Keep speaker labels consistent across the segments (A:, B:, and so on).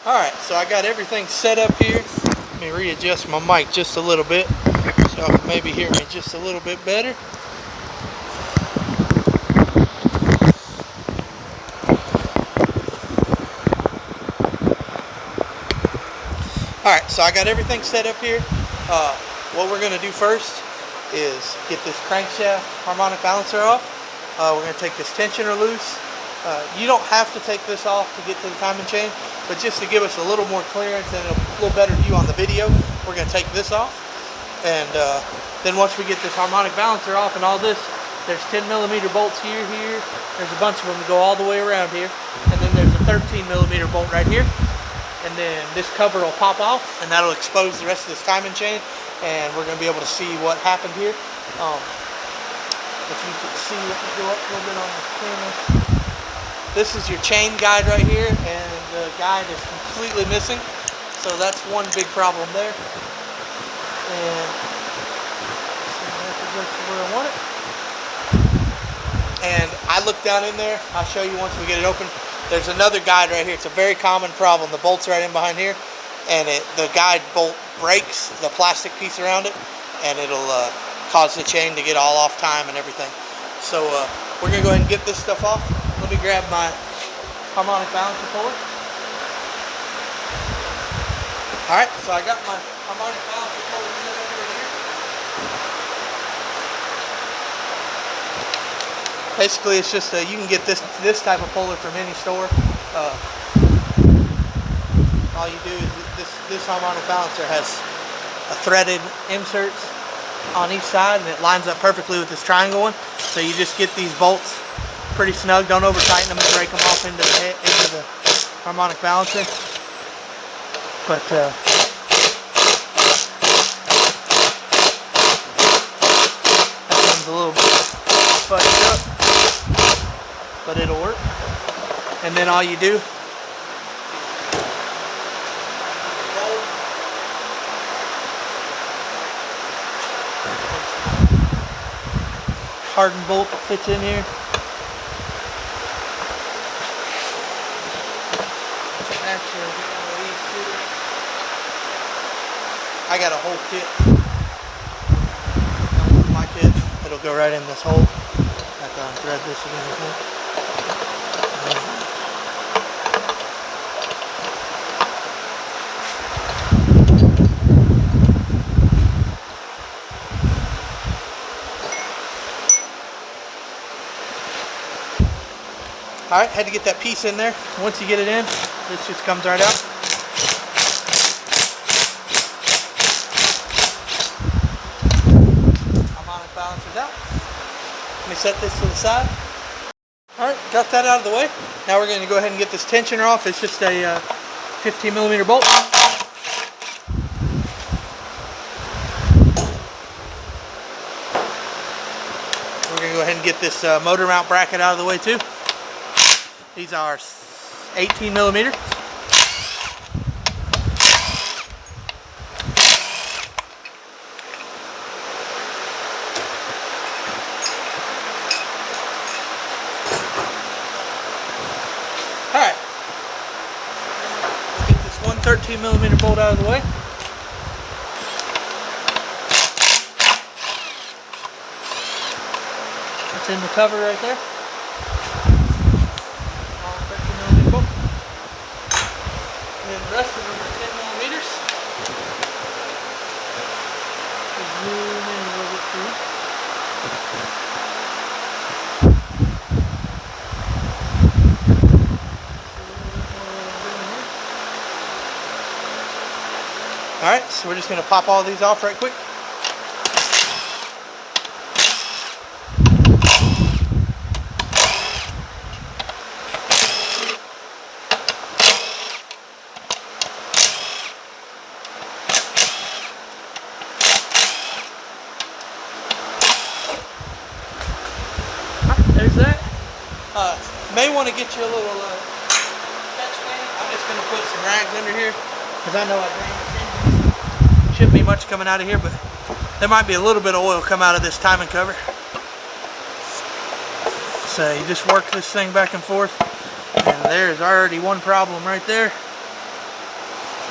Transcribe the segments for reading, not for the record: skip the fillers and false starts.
A: Alright, so I got everything set up here. Let me readjust my mic just a little bit so y'all can maybe hear me just a little bit better. Alright, so I got everything set up here. What we're going to do first is get this crankshaft harmonic balancer off. We're going to take this tensioner loose. You don't have to take this off to get to the timing chain, but just to give us a little more clearance and a little better view on the video, we're going to take this off. And then once we get this harmonic balancer off and all this, there's 10mm bolts here. There's a bunch of them that go all the way around here. And then there's a 13mm bolt right here. And then this cover will pop off, and that'll expose the rest of this timing chain, and we're going to be able to see what happened here. If you can see, let me go up a little bit on the camera. This is your chain guide right here, and the guide is completely missing, so that's one big problem there. And that's adjusted where I want it. And I looked down in there. I'll show you once we get it open. There's another guide right here. It's a very common problem. The bolt's right in behind here, and the guide bolt breaks the plastic piece around it, and it'll cause the chain to get all off time and everything. So we're going to go ahead and get this stuff off. Let me grab my harmonic balancer puller. Alright, so I got my harmonic balancer puller set up right here. Basically, it's just you can get this type of puller from any store. All you do is this harmonic balancer has a threaded inserts on each side, and it lines up perfectly with this triangle one. So you just get these bolts pretty snug. Don't over tighten them and break them off into the harmonic balancer. But that one's a little fudged up, but it'll work. And then all you do, hardened bolt fits in here. Actually, I got a whole kit. My kit, it'll go right in this hole. I have to unthread this again. Alright, had to get that piece in there. Once you get it in, this just comes right out. Harmonic balancer's out. Let me set this to the side. Alright, got that out of the way. Now we're going to go ahead and get this tensioner off. It's just a 15mm bolt. We're going to go ahead and get this motor mount bracket out of the way too. These are 18mm. Alright. We'll get this one 13mm bolt out of the way. It's in the cover right there. And the rest of them are 10mm. Zoom in a little bit too. Alright, so we're just going to pop all these off right quick. There's that. May want to get you a little catch thing. I'm just going to put some rags under here because I know I drained it. Shouldn't be much coming out of here, but there might be a little bit of oil come out of this timing cover. So you just work this thing back and forth, and there's already one problem right there.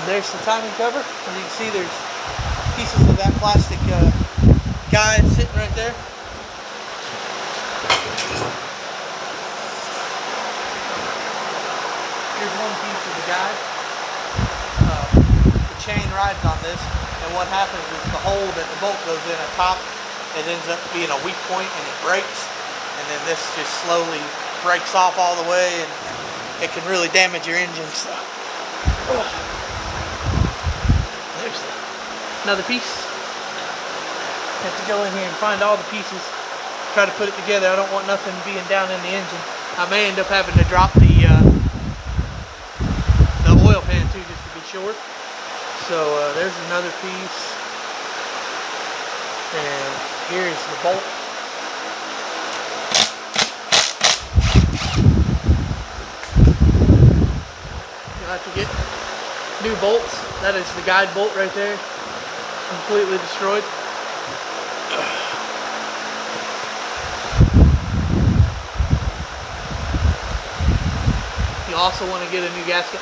A: There's the timing cover. As you can see, there's pieces of that plastic guide sitting right there. Here's one piece of the guide. The chain rides on this, and what happens is the hole that the bolt goes in at top, it ends up being a weak point and it breaks, and then this just slowly breaks off all the way, and it can really damage your engine. So, there's another piece. Have to go in here and find all the pieces, try to put it together. I don't want nothing being down in the engine. I may end up having to drop the oil pan too, just to be sure. So there's another piece, and here's the bolt. You'll have to get new bolts. That is the guide bolt right there, completely destroyed. You also want to get a new gasket.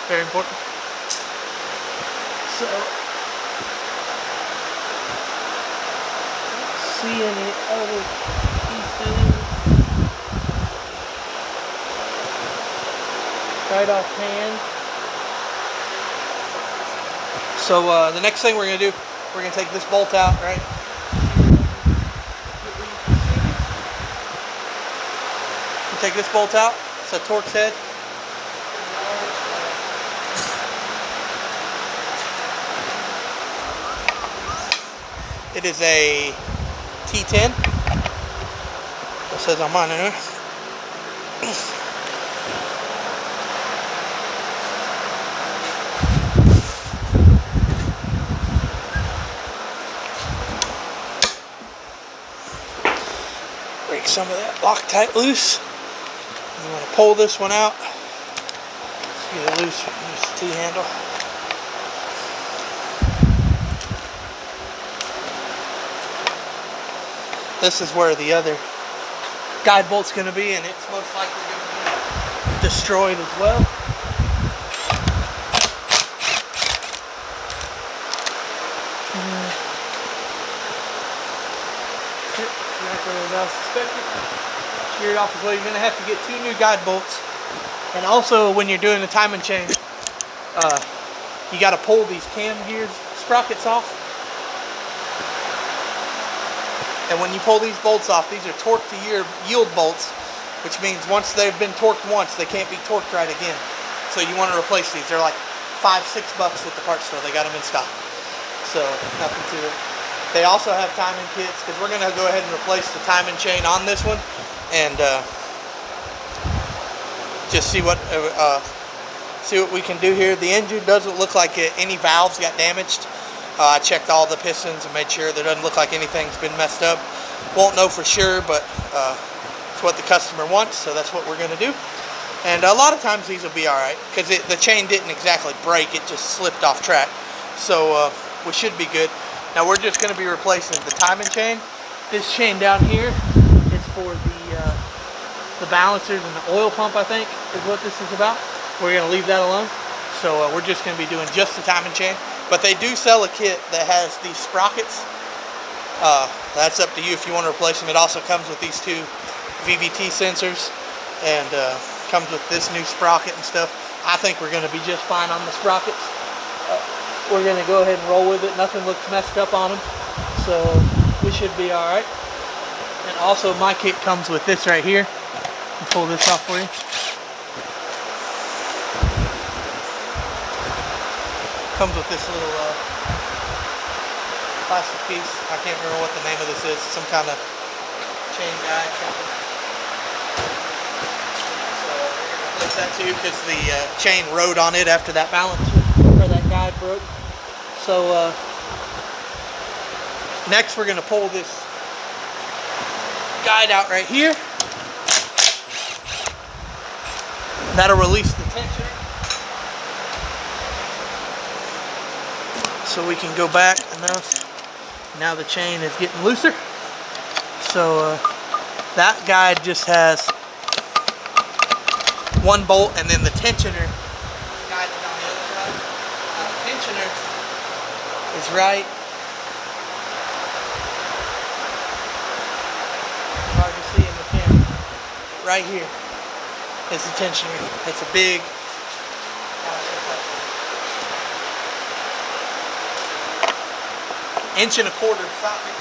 A: Very important. So, don't see any other pieces. Right off hand. So the next thing we're going to do, we're going to take this bolt out, right? Take this bolt out. It's a Torx head. It is a T10. It says on mine anyway. Break some of that Loctite loose. You want to pull this one out. Get it loose from this T-handle. This is where the other guide bolt's going to be, and it's most likely going to be destroyed as well. Exactly as I suspected. Shear it off as well. You're going to have to get 2 new guide bolts, and also when you're doing the timing chain, you got to pull these cam gears sprockets off. And when you pull these bolts off, these are torque to yield bolts, which means once they've been torqued once, they can't be torqued right again. So you want to replace these. They're like $5-6 at the parts store. They got them in stock. So nothing to it. They also have timing kits, because we're going to go ahead and replace the timing chain on this one, and just see what we can do here. The engine doesn't look like any valves got damaged. I checked all the pistons and made sure there doesn't look like anything's been messed up. Won't know for sure, but it's what the customer wants, so that's what we're going to do. And a lot of times these will be alright, because the chain didn't exactly break, it just slipped off track. So we should be good. Now we're just going to be replacing the timing chain. This chain down here is for the balancers and the oil pump, I think, is what this is about. We're going to leave that alone. So we're just going to be doing just the timing chain. But they do sell a kit that has these sprockets. That's up to you if you want to replace them. It also comes with these 2 VVT sensors, and comes with this new sprocket and stuff. I think we're going to be just fine on the sprockets. We're going to go ahead and roll with it. Nothing looks messed up on them, so we should be alright. And also my kit comes with this right here. I'll pull this off for you. Comes with this little plastic piece. I can't remember what the name of this is. Some kind of chain guide something. So we're going to replace that too, because the chain rode on it after that balancer or that guide broke. So next we're going to pull this guide out right here. That'll release the tensioner. So we can go back, and now the chain is getting looser. So that guide just has 1 bolt, and then the tensioner guide is on the other side. is right. Hard to see in the camera. Right here is the tensioner. It's a big, inch and a quarter socket.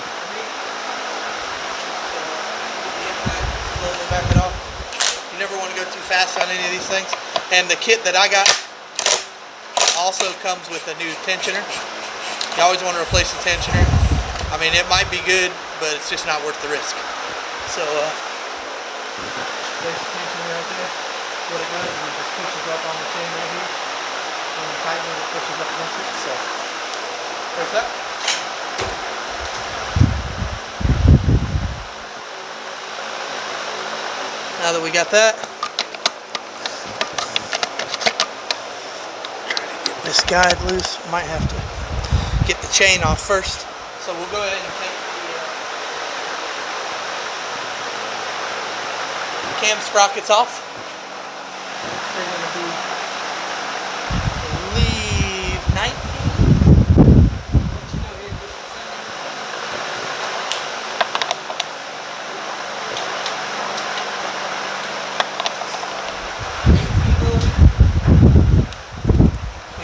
A: Slowly back it off. You never want to go too fast on any of these things. And the kit that I got also comes with a new tensioner. You always want to replace the tensioner. I mean, it might be good, but it's just not worth the risk. So, there's the tensioner right there. What it does is it just pushes up on the chain right here. When you tighten it, it pushes up against it. So, there's that. Now that we got that, try to get this guide loose. Might have to get the chain off first. So we'll go ahead and take the cam sprockets off. They're going to be, I believe, 19.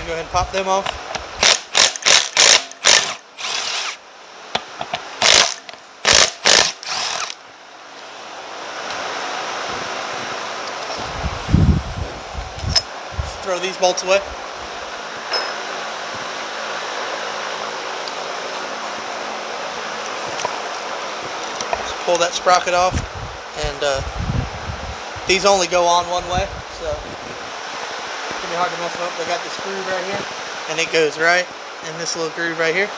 A: Go ahead and pop them off. Throw these bolts away. Just pull that sprocket off, and these only go on one way, so it's hard to mess them up. They got this groove right here, and it goes right in this little groove right here.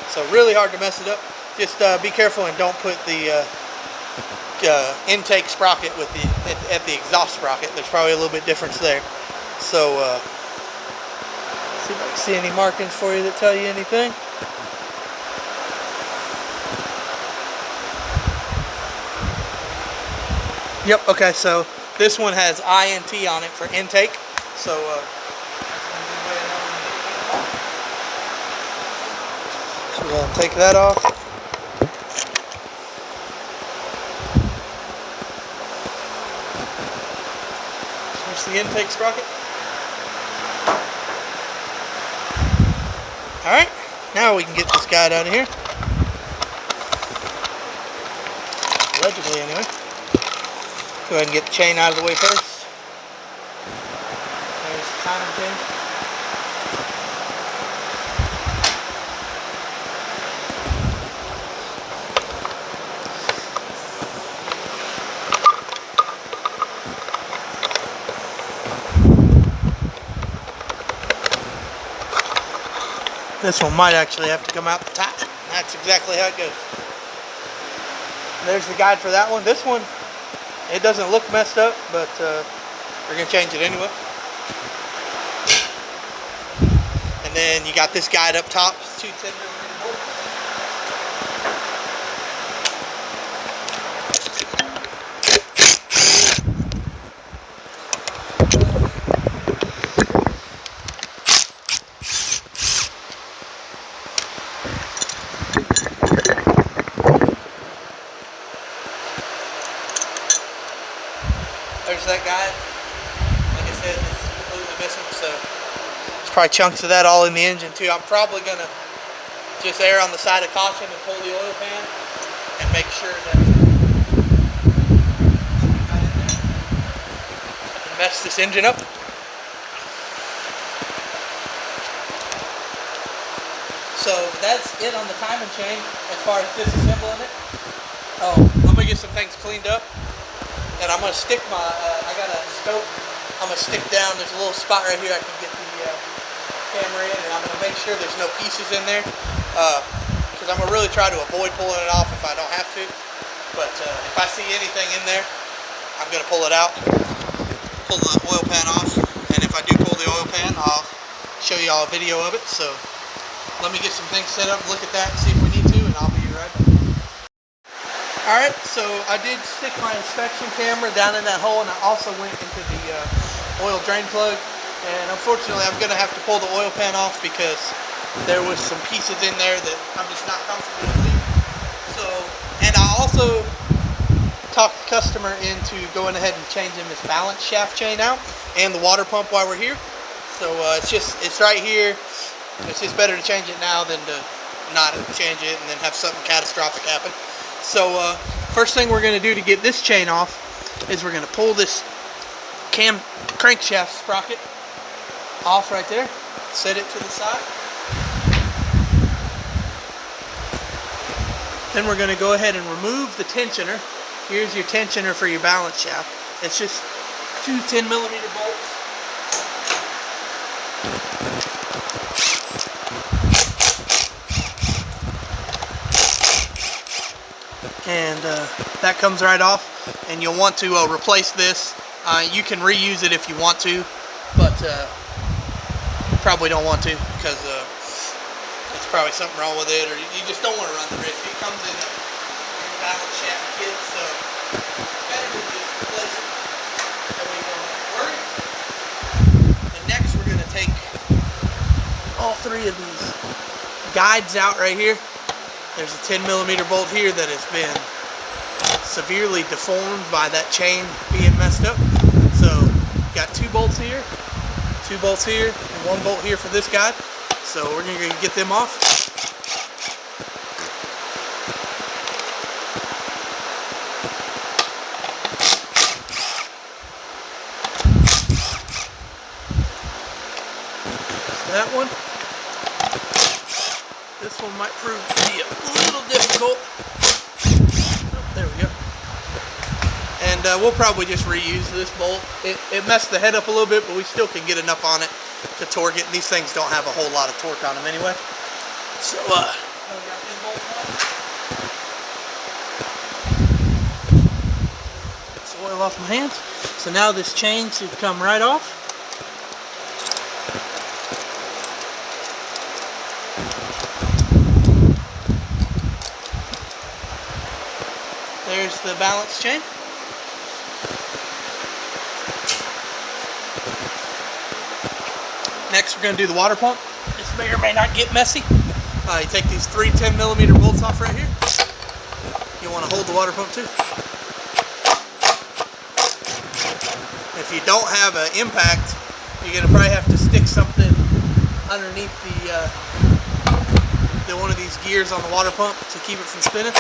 A: So really hard to mess it up. Just be careful and don't put the intake sprocket with at the exhaust sprocket. There's probably a little bit difference there. So see if I can see any markings for you that tell you anything. Yep. Okay. So this one has INT on it for intake. So we're going to take that off. Here's the intake sprocket. Alright, now we can get this guide out of here. Allegedly, anyway. Go ahead and get the chain out of the way first. There's the timing chain. This one might actually have to come out the top. That's exactly how it goes. There's the guide for that one. This one, it doesn't look messed up, but we're going to change it anyway. And then you got this guide up top. It's 2 10mm bolts. There's that guide. Like I said, it's completely missing, so there's probably chunks of that all in the engine too. I'm probably going to just err on the side of caution and pull the oil pan and make sure that I can mess this engine up. So that's it on the timing chain as far as disassembling it. Oh, I'm going to get some things cleaned up. And I'm going to stick my, I got a scope, I'm going to stick down, there's a little spot right here I can get the camera in, and I'm going to make sure there's no pieces in there, because I'm going to really try to avoid pulling it off if I don't have to, but if I see anything in there, I'm going to pull it out, pull the oil pan off, and if I do pull the oil pan, I'll show you all a video of it. So let me get some things set up, look at that, and see if we need to, and I'll be right back. Alright, so I did stick my inspection camera down in that hole, and I also went into the oil drain plug And unfortunately, I'm going to have to pull the oil pan off because there was some pieces in there that I'm just not comfortable with. So, and I also talked the customer into going ahead and changing this balance shaft chain out and the water pump while we're here. So it's right here. It's just better to change it now than to not change it and then have something catastrophic happen. So first thing we're going to do to get this chain off is we're going to pull this crankshaft sprocket off right there. Set it to the side. Then we're going to go ahead and remove the tensioner. Here's your tensioner for your balance shaft. It's just two 10mm bolts. And that comes right off. And you'll want to replace this. You can reuse it if you want to, but probably don't want to because it's probably something wrong with it, or you just don't want to run the risk. It comes in a balance shaft kit, so better to just replace it. That way you don't have to worry. And next we're going to take all three of these guides out right here. There's a 10mm bolt here that has been severely deformed by that chain being messed up. So got two bolts here, and one bolt here for this guide. So we're going to get them off. That one. This one might prove to be a little difficult. Oh, there we go. And we'll probably just reuse this bolt. It messed the head up a little bit, but we still can get enough on it to torque it. And these things don't have a whole lot of torque on them anyway. So, it's oil off my hands. So now this chain should come right off. There's the balance chain. Next we're going to do the water pump. This may or may not get messy. You take these three 10mm bolts off right here. You want to hold the water pump too. If you don't have an impact, you're going to probably have to stick something underneath the one of these gears on the water pump to keep it from spinning.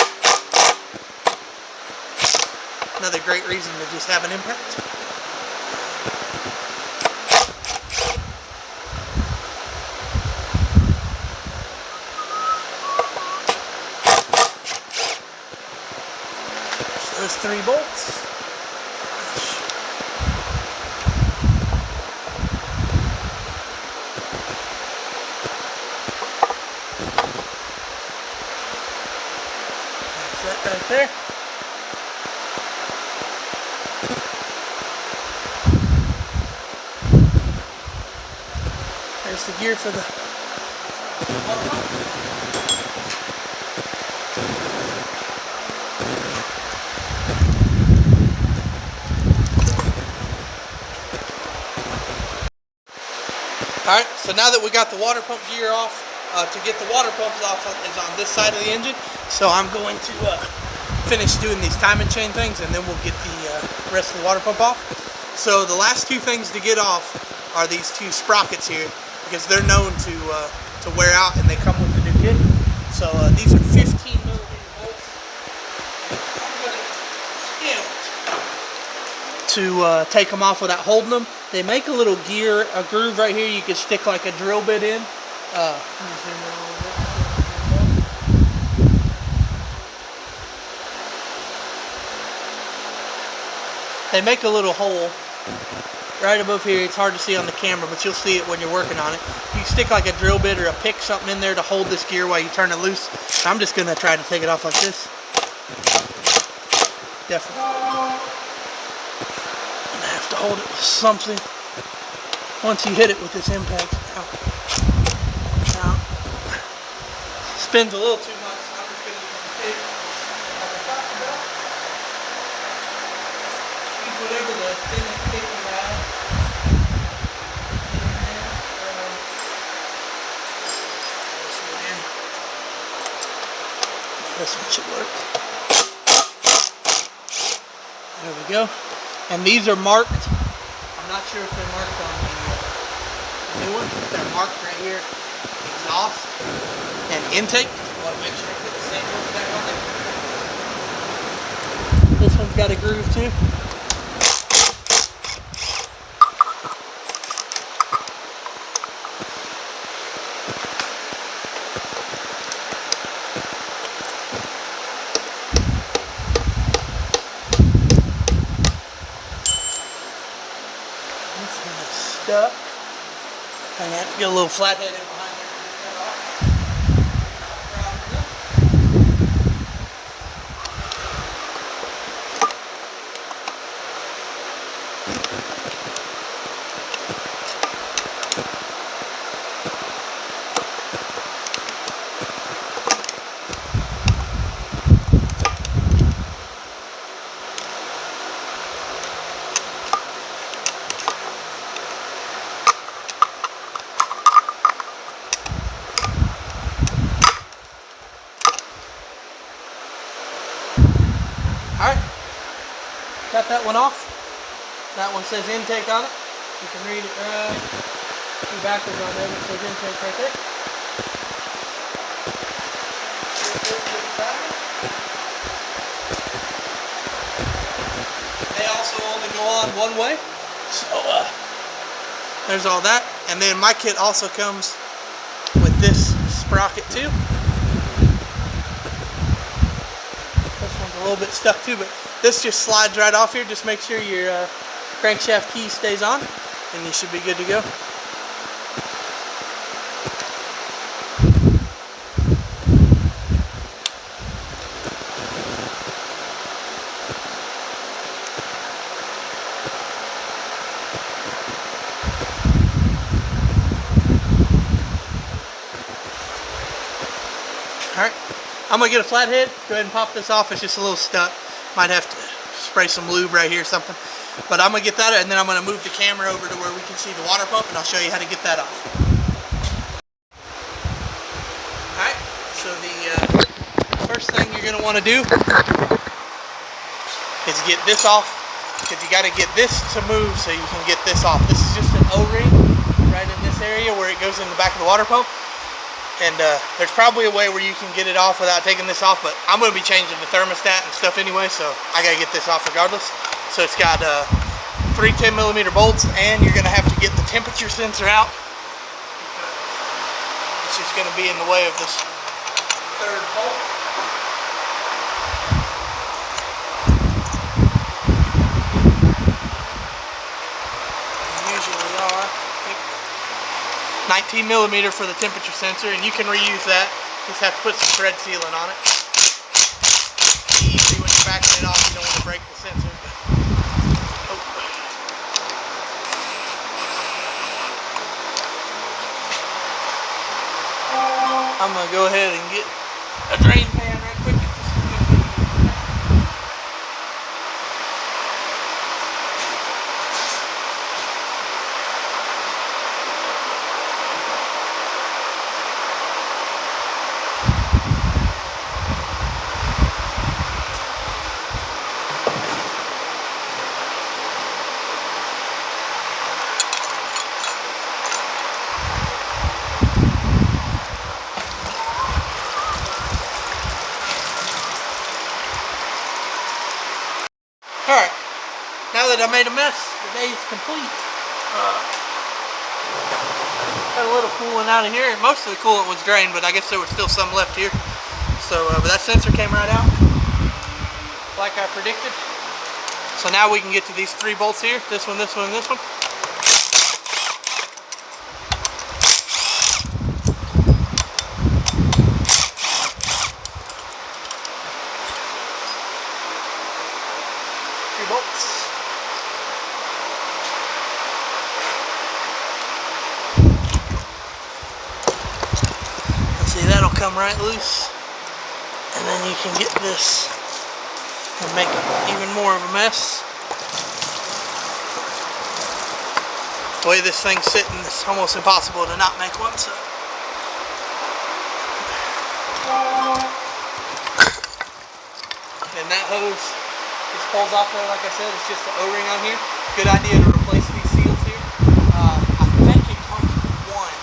A: Another great reason to just have an impact. So there's 3 bolts. That's that right there. There's the gear for the water pump. Alright, so now that we got the water pump gear off, to get the water pumps off is on this side of the engine. So I'm going to finish doing these timing chain things, and then we'll get the rest of the water pump off. So the last 2 things to get off are these 2 sprockets here, because they're known to wear out, and they come with the new kit. So these are 15mm bolts. I'm going to take them off without holding them. They make a little groove right here. You can stick like a drill bit in. They make a little hole right above here. It's hard to see on the camera, but you'll see it when you're working on it. You stick like a drill bit or a pick, something in there to hold this gear while you turn it loose. So I'm just going to try to take it off like this. Definitely. I'm going to have to hold it with something once you hit it with this impact. Ow. Now, spins a little too much, so I'm just going to use the pick like I talked about. Use whatever the thinnest pick you have. This one should work. There we go. And these are marked. I'm not sure if they're marked on the new one. They're marked right here. Exhaust and intake. I want to make sure I put the same one back on there. This one's got a groove too. Stuck. I have to get a little flathead in behind Alright, got that one off. That one says intake on it. You can read it backwards on there, but it says intake right there. They also only go on one way. So there's all that. And then my kit also comes with this sprocket too. A little bit stuck too, but this just slides right off here. Just make sure your crankshaft key stays on and you should be good to go. Alright, I'm going to get a flathead. Go ahead and pop this off. It's just a little stuck. Might have to spray some lube right here or something. But I'm going to get that, and then I'm going to move the camera over to where we can see the water pump, and I'll show you how to get that off. Alright, so the first thing you're going to want to do is get this off, because you got to get this to move so you can get this off. This is just an O-ring right in this area where it goes in the back of the water pump. And there's probably a way where you can get it off without taking this off, but I'm going to be changing the thermostat and stuff anyway, so I got to get this off regardless. So it's got 3 10mm bolts, and you're going to have to get the temperature sensor out. It's just going to be in the way of this third bolt. They usually are. 19mm for the temperature sensor, and you can reuse that. Just have to put some thread sealant on it. Easy when you're backing it off, you don't want to break the sensor. I'm going to go ahead and get a drain pan right quick. Alright, now that I made a mess, the day is complete. Got a little coolant out of here. Most of the coolant was drained, but I guess there was still some left here. So, but that sensor came right out, like I predicted. So now we can get to these 3 bolts here. This one, this one, and this one. Bolts. See, that'll come right loose, and then you can get this and make even more of a mess. The way this thing's sitting, it's almost impossible to not make one. So hose these pulls off there. Like I said, it's just the O-ring on here. Good idea to replace these seals here. I think it comes with one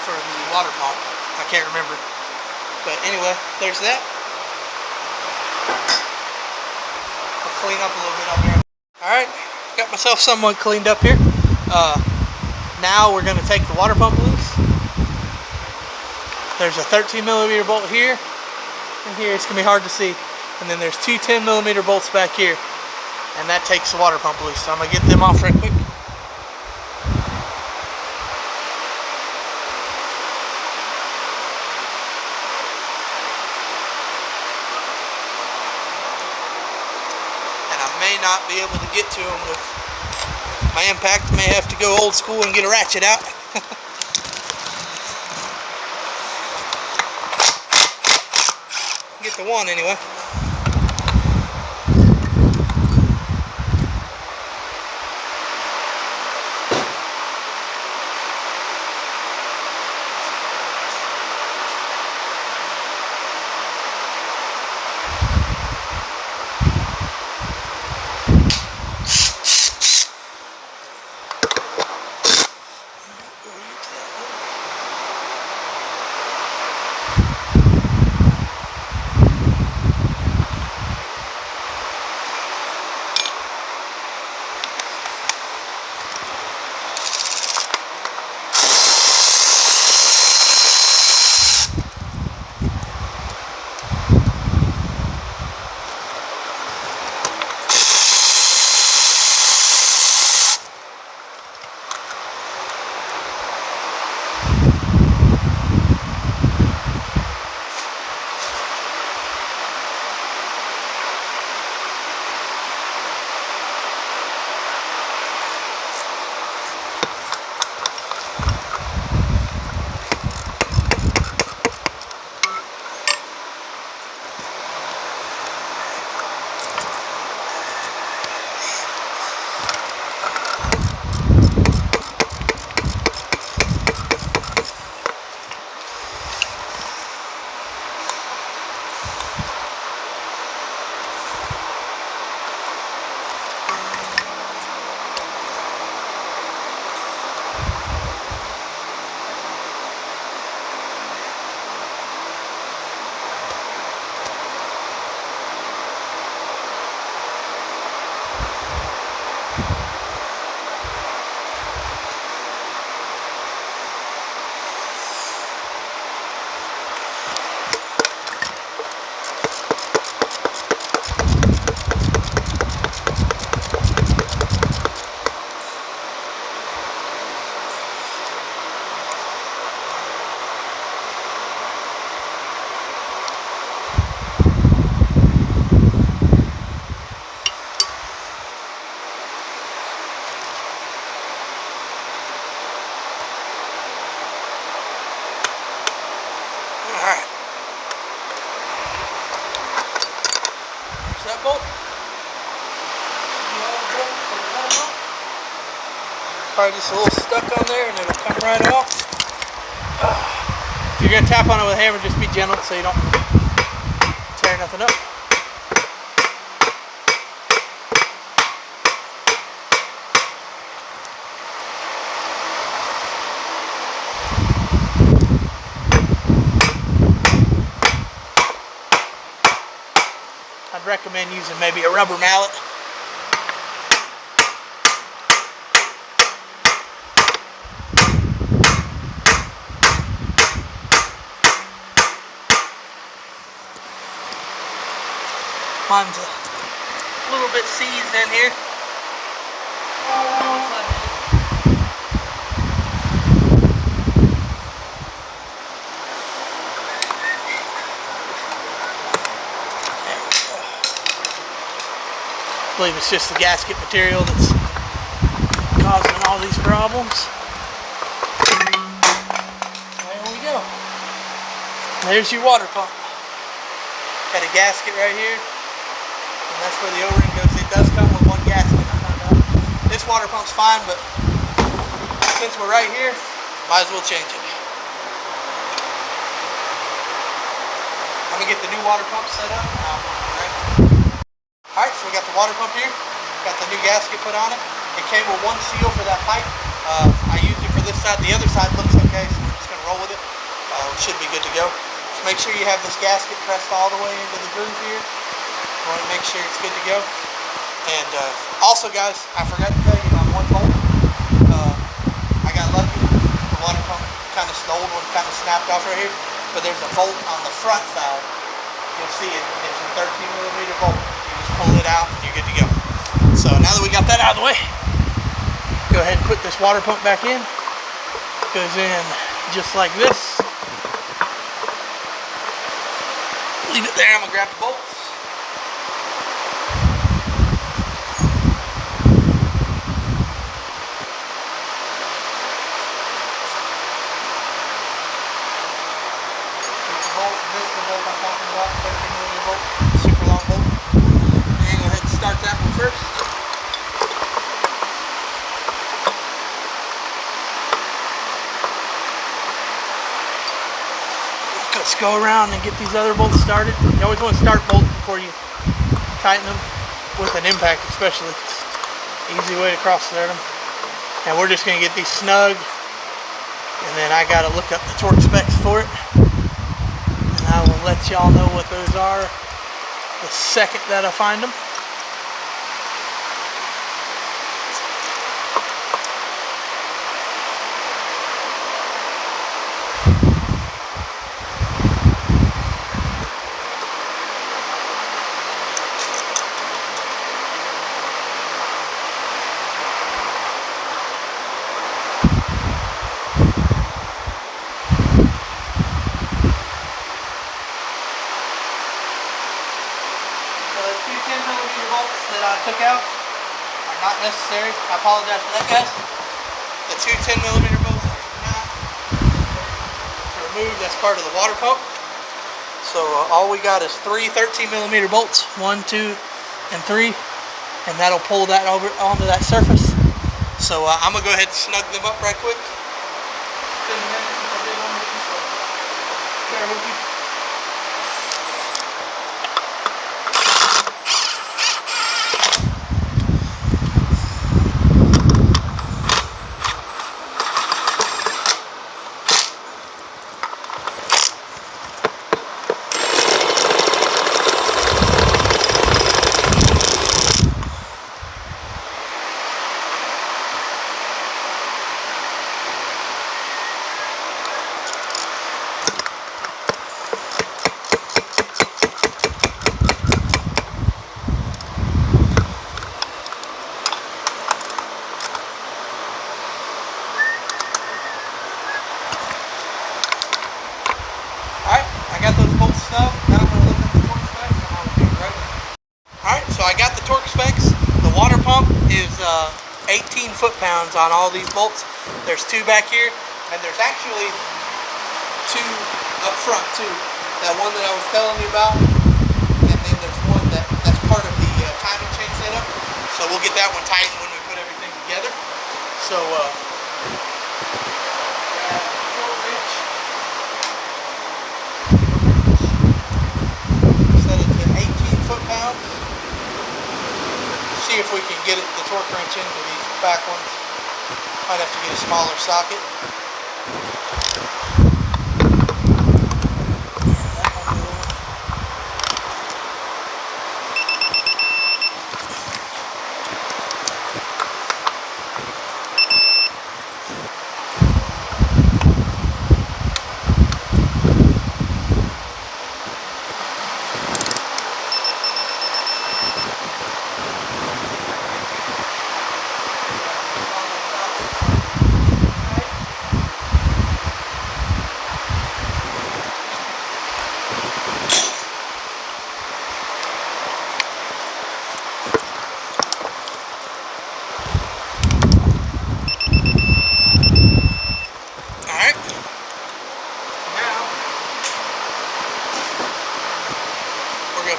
A: for the water pump. I can't remember. But anyway, there's that. I'll clean up a little bit on there. Alright, got myself somewhat cleaned up here. Now we're going to take the water pump loose. There's a 13mm bolt here, and here it's going to be hard to see. And then there's two 10mm bolts back here, and that takes the water pump loose. So I'm going to get them off right quick. And I may not be able to get to them with my impact. May have to go old school and get a ratchet out. Get the one anyway. That bolt. Probably just a little stuck on there and it'll come right off. If you're going to tap on it with a hammer, just be gentle so you don't tear nothing up. I'd recommend using maybe a rubber mallet. Mine's a little bit seized in here. I believe it's just the gasket material that's causing all these problems. There we go. There's your water pump. Got a gasket right here, and that's where the O-ring goes. It does come with one gasket, I found out. This water pump's fine, but since we're right here, might as well change it. I'm gonna get the new water pump set up. Right? Alright, so we got the water pump here. Got the new gasket put on it. It came with one seal for that pipe. I used it for this side. The other side looks okay, so we're just going to roll with it. Should be good to go. Just make sure you have this gasket pressed all the way into the groove here. You want to make sure it's good to go. And also, guys, I forgot to tell you about one bolt. I got lucky. The water pump the old one kind of snapped off right here. But there's a bolt on the front side. You'll see it. It's a 13mm bolt. You just pull it out and you're good to go. So now that we got that out of the way, go ahead and put this water pump back in. Goes in just like this. Leave it there. I'm gonna grab the bolts. This is the bolt I'm talking about, 13mm bolt, super long bolt. And go ahead and start that one first. Let's go around and get these other bolts started. You always want to start bolts before you tighten them, with an impact especially. It's an easy way to cross thread them. And we're just going to get these snug, and then I got to look up the torque specs for it. I will let y'all know what those are the second that I find them. That I took out are not necessary. I apologize for that, guys. The two 10mm bolts are to remove. That's part of the water pump. So all we got is three 13mm bolts, 1, 2, and 3, and that'll pull that over onto that surface. So I'm gonna go ahead and snug them up right quick. It's been a minute since I did one with you, so bear with you. So I got the torque specs. The water pump is 18 foot-pounds on all these bolts. There's two back here, and there's actually two up front too. That one that I was telling you about, and then there's one that's part of the timing chain setup. So we'll get that one tightened when we put everything together. So set it to 18 foot-pounds. See if we can get the torque wrench into these back ones. Might have to get a smaller socket.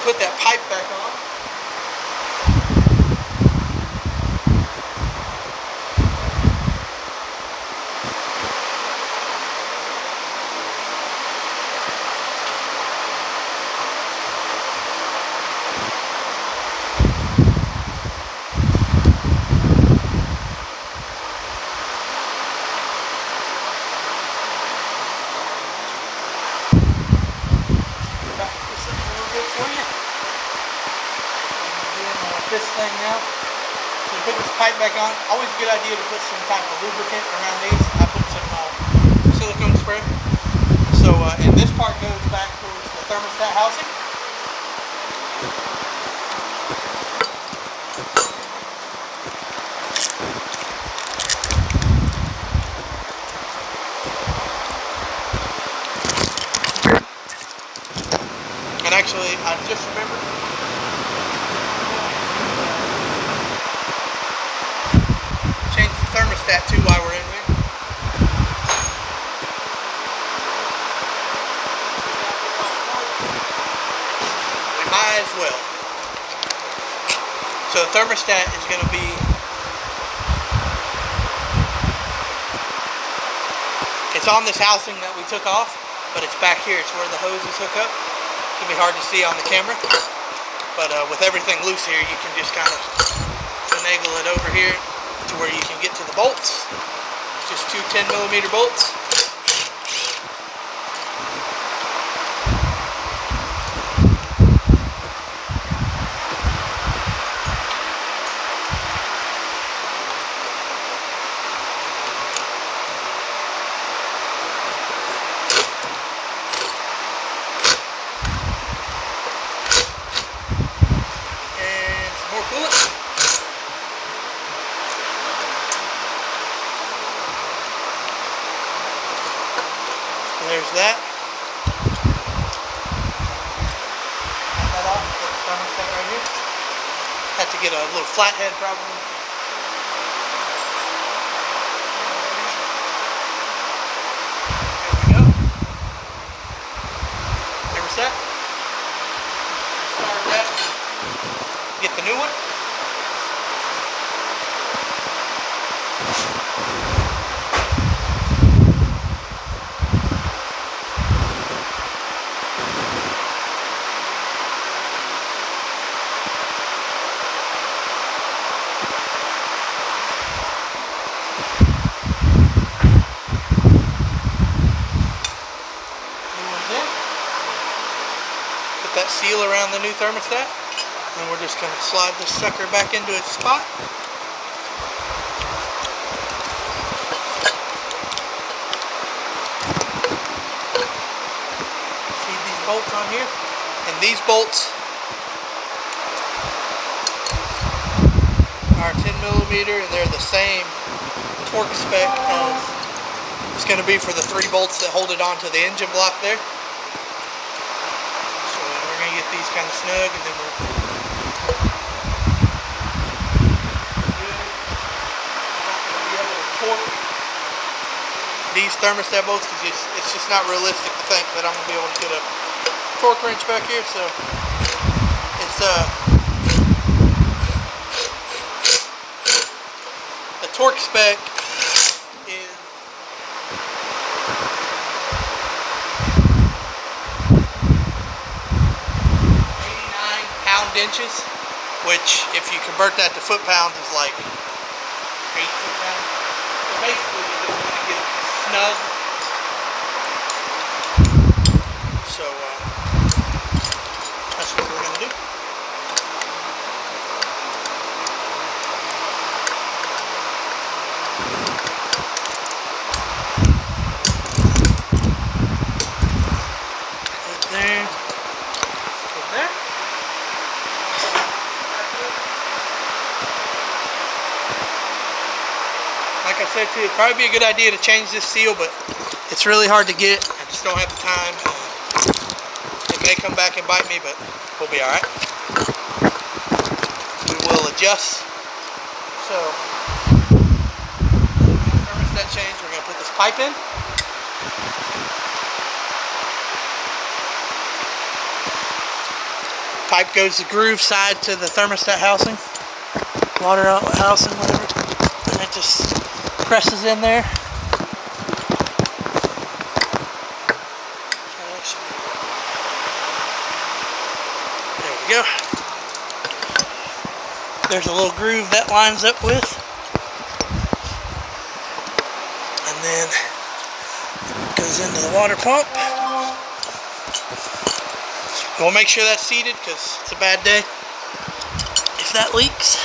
A: Put that pipe back on. this thing now. So you put this pipe back on. Always a good idea to put some type of lubricant around these. I put some silicone spray. So, and this part goes back towards the thermostat housing. And actually, I just remembered. Change the thermostat too while we're in there. We might as well. So the thermostat is going to be it's on this housing that we took off, but it's back here. It's where the hoses hook up. It's going to be hard to see on the camera, but with everything loose here, you can just kind of finagle it over here to where you can get to the bolts. Just two 10mm bolts. There's that. Cut that off. Put the thermostat right here. Had to get a little flathead probably. There we go. Thermostat. Start that. Get the new one. That seal around the new thermostat, and we're just going to slide this sucker back into its spot. See these bolts on here? And these bolts are 10mm, and they're the same torque spec as it's going to be for the 3 bolts that hold it onto the engine block there. Get these kind of snug, and then we're good. I'm not going to be able to torque these thermostat bolts because it's just not realistic to think that I'm going to be able to get a torque wrench back here. So it's the torque spec is 8 inches, which if you convert that to foot-pounds is like 8 foot-pounds. So basically you're just going to get it snug. So that's what we're going to do. Good there. Good there. Like I said too, it'd probably be a good idea to change this seal, but it's really hard to get. I just don't have the time. It may come back and bite me, but we'll be alright. We will adjust. So, thermostat change, we're going to put this pipe in. Pipe goes the groove side to the thermostat housing, water outlet housing, whatever, and it just presses in there. There we go. There's a little groove that lines up with, and then goes into the water pump. We'll make sure that's seated because it's a bad day if that leaks.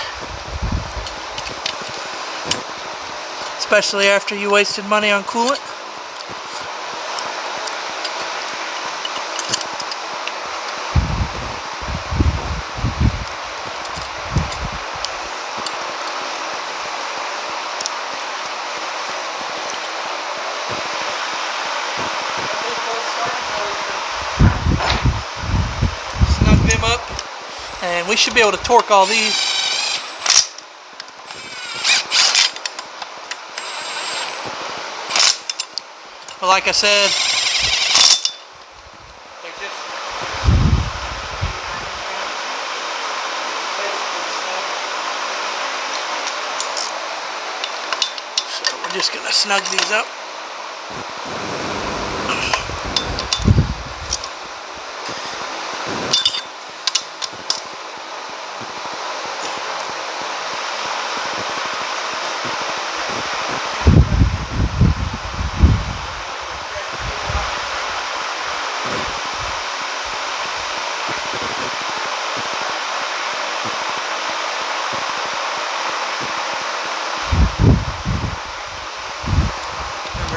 A: Especially after you wasted money on coolant. Snug them up, and we should be able to torque all these. But like I said, they're just so we're just gonna snug these up.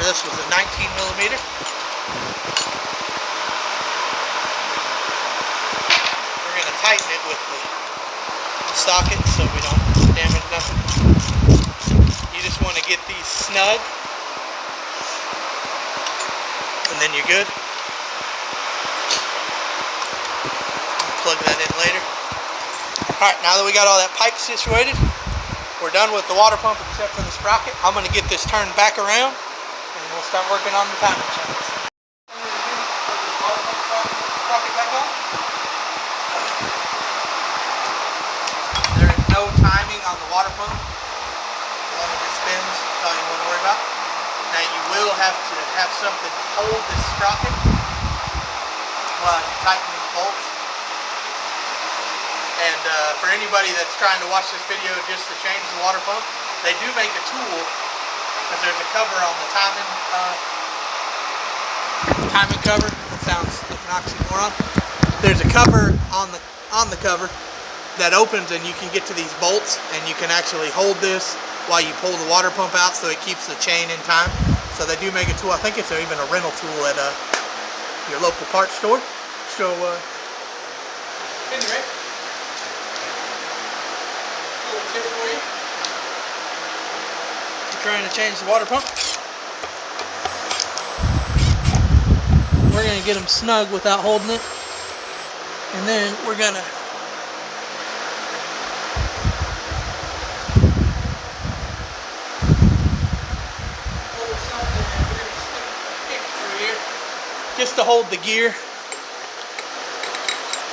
A: This was a 19 millimeter. We're going to tighten it with the socket so we don't damage nothing. You just want to get these snug, and then you're good. Plug that in later. Alright, now that we got all that pipe situated, we're done with the water pump except for the sprocket. I'm going to get this turned back around, and we'll start working on the timing channels. There is no timing on the water pump. As long as it spins, that's all you want to worry about. Now you will have to have something to hold this sprocket while you tighten these bolts. And for anybody that's trying to watch this video just to change the water pump, they do make a tool, because there's a cover on the timing cover. That sounds like an oxymoron. There's a cover on the cover that opens, and you can get to these bolts, and you can actually hold this while you pull the water pump out, so it keeps the chain in time. So they do make a tool. I think it's even a rental tool at your local parts store. So anyway, a little tip for you. Trying to change the water pump. We're going to get them snug without holding it, and then we're going to hold something, and we're going to stick a pick through here just to hold the gear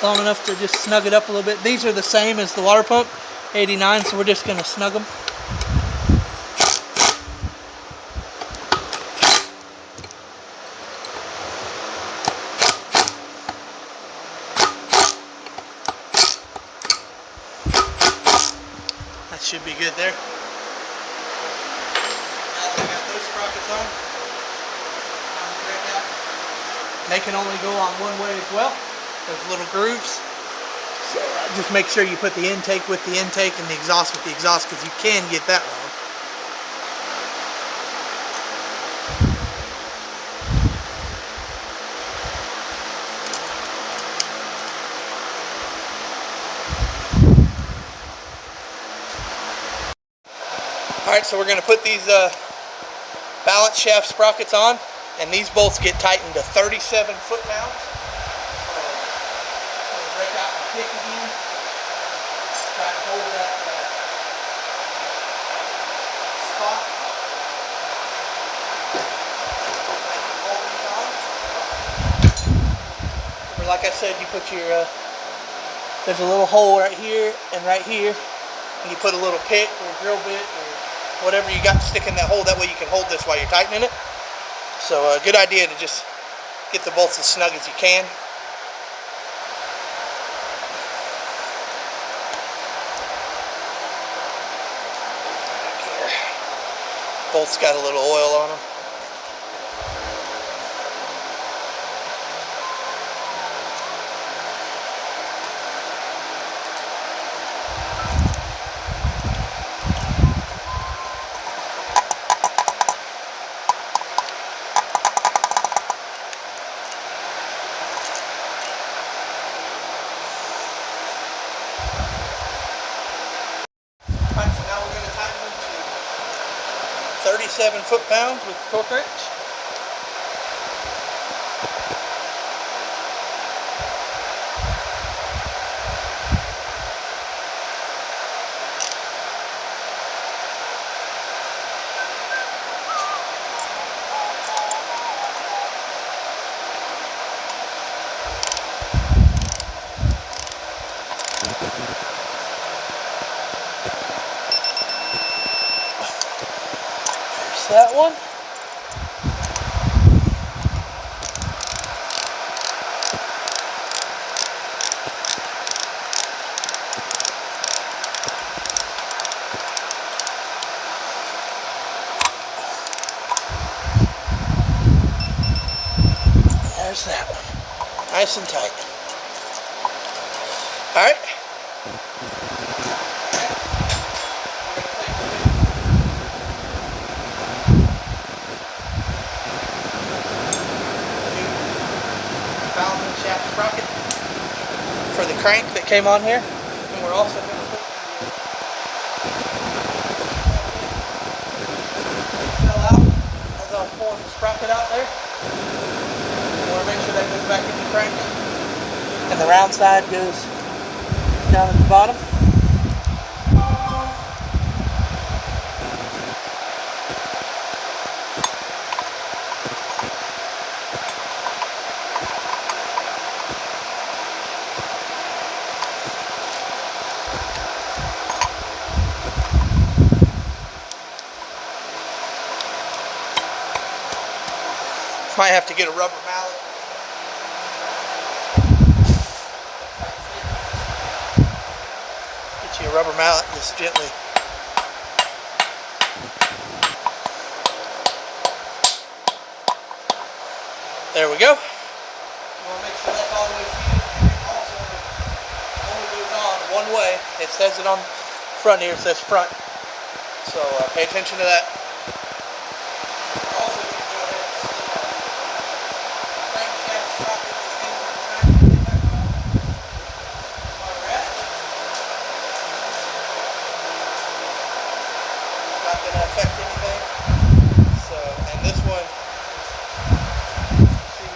A: long enough to just snug it up a little bit. These are the same as the water pump, 89, so we're just going to snug them. Should be good there. Now that we got those sprockets on the breakout, they can only go on one way as well. Those little grooves. So just make sure you put the intake with the intake and the exhaust with the exhaust, because you can get that wrong. Alright, so we're going to put these balance shaft sprockets on, and these bolts get tightened to 37 foot-pounds. So, I'm going to break out the pick again, try to hold that spot. Hold these on. Or like I said, you put your, there's a little hole right here and right here, and you put a little pick or a drill bit or whatever you got to stick in that hole. That way you can hold this while you're tightening it. So a good idea to just get the bolts as snug as you can. Bolts got a little oil on them. 7 foot-pounds with the torque wrench. There's that one. There's that one. Nice and tight. All right. Balancing shaft sprocket for the crank that came on here. And we're also going to put the fell out as I was pulling the sprocket out there. I want to make sure that goes back in the crank. And the round side goes down at the bottom. Might have to get a rubber mallet. Get you a rubber mallet and just gently. There we go. You want to make sure that's all the way seated. And it also only goes on one way. It says it on the front here. It says front. So pay attention to that. Not going to affect anything. So, and this one, see,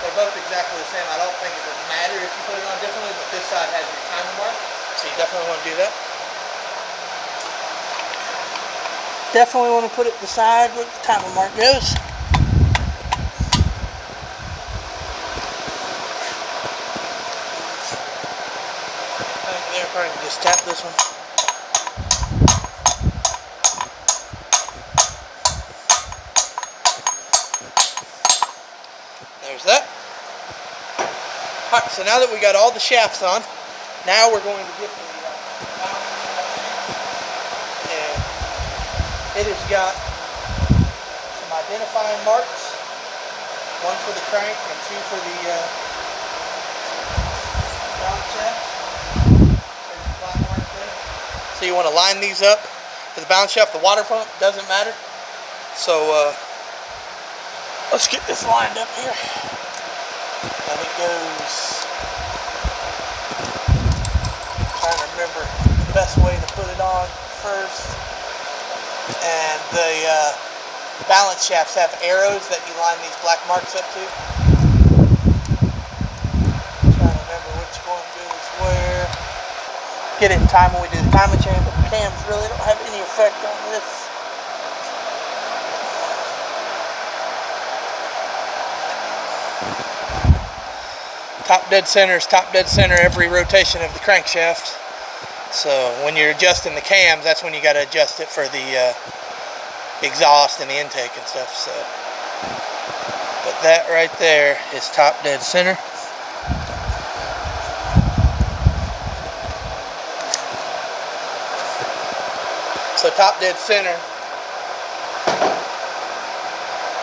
A: they're both exactly the same. I don't think it doesn't matter if you put it on differently, but this side has your timer mark, so you definitely want to do that. Definitely want to put it beside where the timer mark goes. Right there, probably just tap this one. There's that. Alright, so now that we got all the shafts on, now we're going to get the and it has got some identifying marks, one for the crank and two for the balance shaft. There's the black mark there. So you want to line these up. For the balance shaft, the water pump doesn't matter. So let's get this lined up here. And it goes, I'm trying to remember the best way to put it on first. And the balance shafts have arrows that you line these black marks up to. I'm trying to remember which one goes where. Get it in time when we do the timing chain, but the cams really don't have any effect on this. Top dead center is top dead center every rotation of the crankshaft. So when you're adjusting the cams, that's when you got to adjust it for the exhaust and the intake and stuff. So, but that right there is top dead center. So top dead center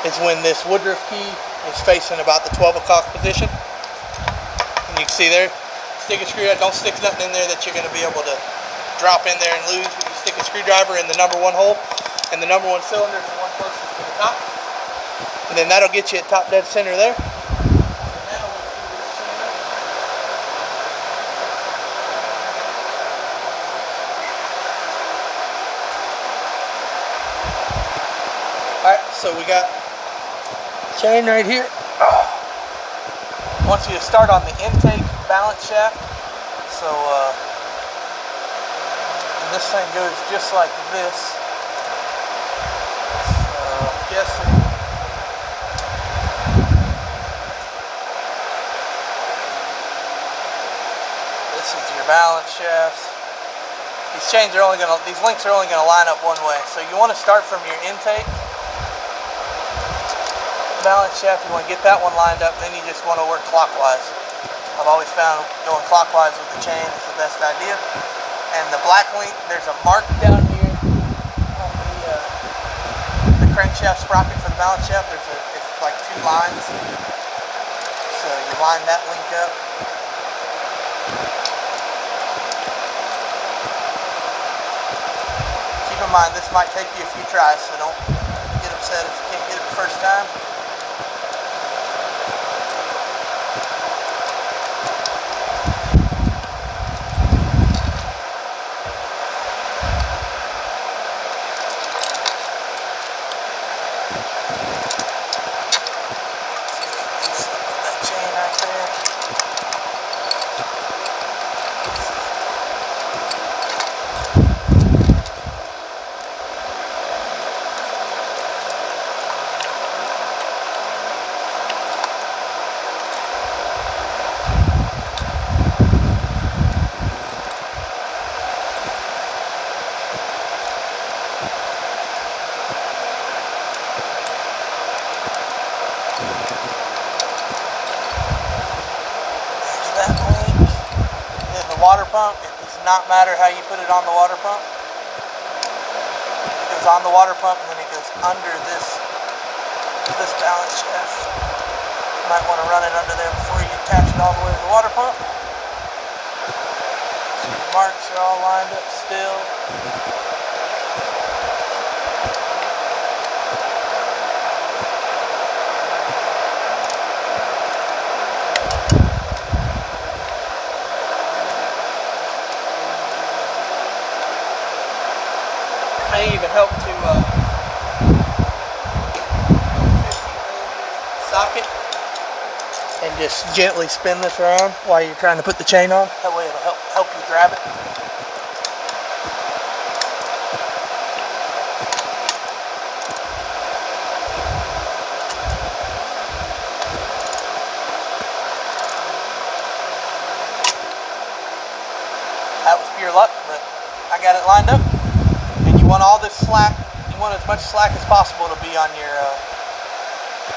A: is when this woodruff key is facing about the 12 o'clock position. And you can see there, stick a screwdriver, don't stick nothing in there that you're going to be able to drop in there and lose. But you stick a screwdriver in the number 1 hole, and the number 1 cylinder is the one closest to the top. And then that'll get you at top dead center there. So we got chain right here. I want you to start on the intake balance shaft. So this thing goes just like this. So I'm guessing this is your balance shafts. These links are only gonna line up one way. So you want to start from your intake balance shaft. You want to get that one lined up, and then you just want to work clockwise. I've always found going clockwise with the chain is the best idea. And the black link, there's a mark down here on the crankshaft sprocket for the balance shaft. It's like 2 lines. So you line that link up. Keep in mind, this might take you a few tries, so don't get upset if you can't get it the first time. Water pump, it does not matter how you put it on the water pump. It goes on the water pump and then it goes under this balance shaft. You might want to run it under there before you attach it all the way to the water pump. So the marks are all lined up still. May even help to socket and just gently spin this around while you're trying to put the chain on. That way it'll help you grab it. That was pure luck, but I got it lined up. You want all this slack, you want as much slack as possible to be on your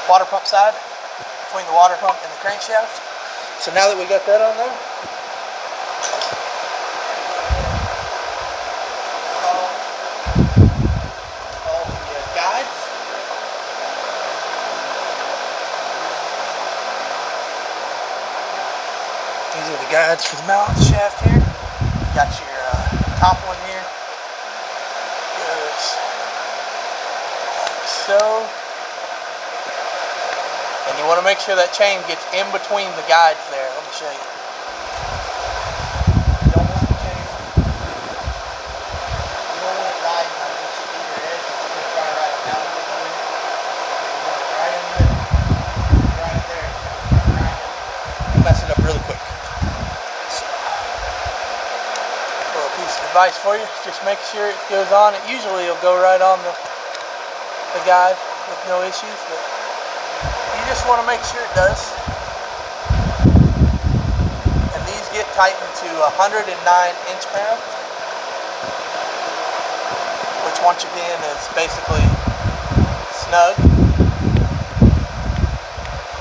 A: water pump side, between the water pump and the crankshaft. So now that we got that on there, all the guides. These are the guides for the balance shaft here. You got your top one here. So, and you want to make sure that chain gets in between the guides there. Let me show you. You don't want the chain. You don't want it riding on either edge. It's going to try to ride down a little bit. You want it right in there. Right there. You'll mess it up really quick. So, a little piece of advice for you. Just make sure it goes on. Usually it'll go right on the guide with no issues, but you just want to make sure it does. And these get tightened to 109 inch-pounds, which once again is basically snug.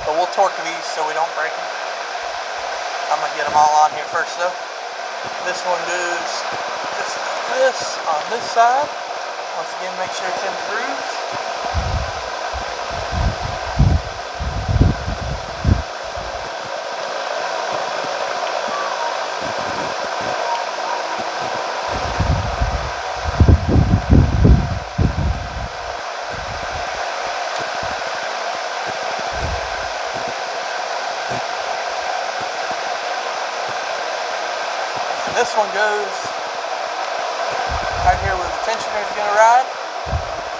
A: But we'll torque these so we don't break them. I'm going to get them all on here first though. This one goes just like this on this side. Once again, make sure it's in the grooves. This one goes right here where the tensioner is going to ride,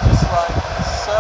A: just like so.